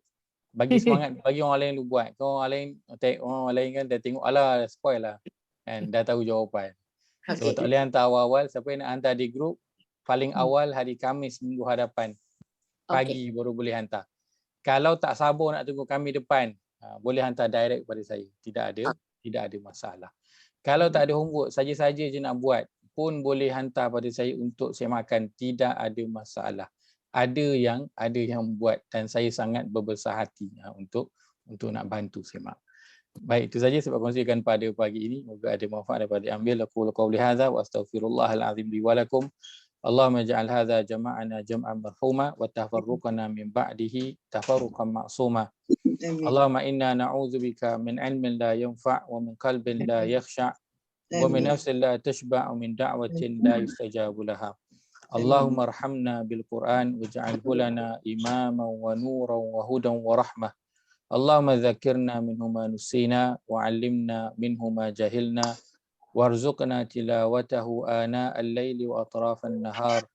Bagi semangat, bagi orang lain lu buat. Orang lain kan dah tengok, alah spoil lah. Kan, dah tahu jawapan. So tak boleh hantar awal-awal. Siapa yang nak hantar di grup, paling awal hari Khamis minggu hadapan. Pagi baru boleh hantar. Kalau tak sabar nak tunggu kami depan, boleh hantar direct pada saya. Tidak ada masalah. Kalau tak ada homework, saja-saja je nak buat, pun boleh hantar pada saya untuk saya makan. Tidak ada masalah. Ada yang buat dan saya sangat berbesar hati untuk nak bantu semak. Baik, itu saja sebab kongsikan pada pagi ini. Moga ada manfaat dapat diambil. Aku qauli hadza wa astaghfirullahal azim li wa lakum. Allahumma ja'al hadza jama'ana jam'an marhuma wa tafarruqana min ba'dihi tafarruqan ma'suma. Allahumma inna na'udzubika min 'ilmin la yanfa' wa min qalbin la yakhsha' wa min nafsin la tashba' wa min da'watin la yustajabu laha. Allahumma arhamna bil Qur'an waj'alhu lana imaman wa nuran wa hudan wa rahmah. Allahumma dzakirna minhu ma nusina wa 'allimna minhu ma jahilna warzuqna tilawatahu ana al-laili wa atrafan nahar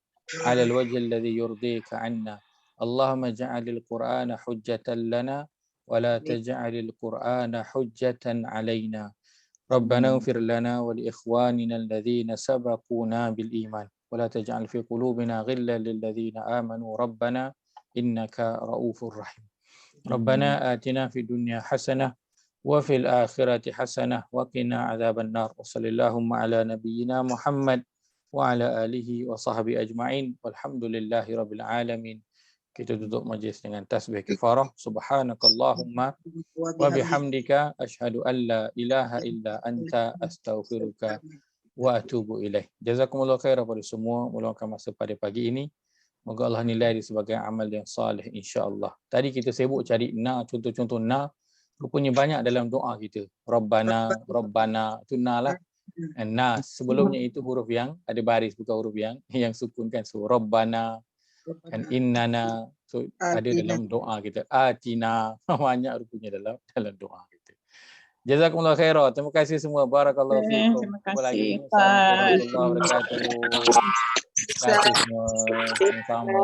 'ala al-wajhi alladhi yurdika 'anna. Allahumma ja'alil Qur'ana hujjatan lana wa la taj'alil Qur'ana hujjatan 'alaina. Rabbana ighfir lana wa li ikhwanina alladhina sabaquna bil iman wa la taj'al fi qulubina ghillan lil ladzina amanu rabbana innaka ra'ufur rahim. Rabbana atina fid dunya hasanah wa fil akhirati hasanah wa qina adzaban nar. Wa sallallahu ala nabiyyina Muhammad wa ala alihi wa sahbihi ajma'in. Walhamdulillahi rabbil alamin. Kita tutup majlis dengan tasbih kifarah. Subhanakallahumma wa bihamdika asyhadu an la ilaha illa anta astaghfiruka wa atubu ilaih. Jazakumullahu khairan pada semua meluangkan masa pada pagi ini. Moga Allah nilai dia sebagai amal yang salih insya-Allah. Tadi kita sibuk cari na, contoh-contoh na, rupanya banyak dalam doa kita. Rabbana, Rabbana, itu na lah. Na, sebelumnya itu huruf yang ada baris, bukan huruf yang sukun kan. So Rabbana dan innana, so ada dalam doa kita. Atina, banyak rupanya dalam doa kita. Jazakumullah khairan. Terima kasih semua. Barakallahu fiikum. Terima kasih. Assalamualaikum warahmatullahi wabarakatuh. Terima kasih semua. Sama-sama.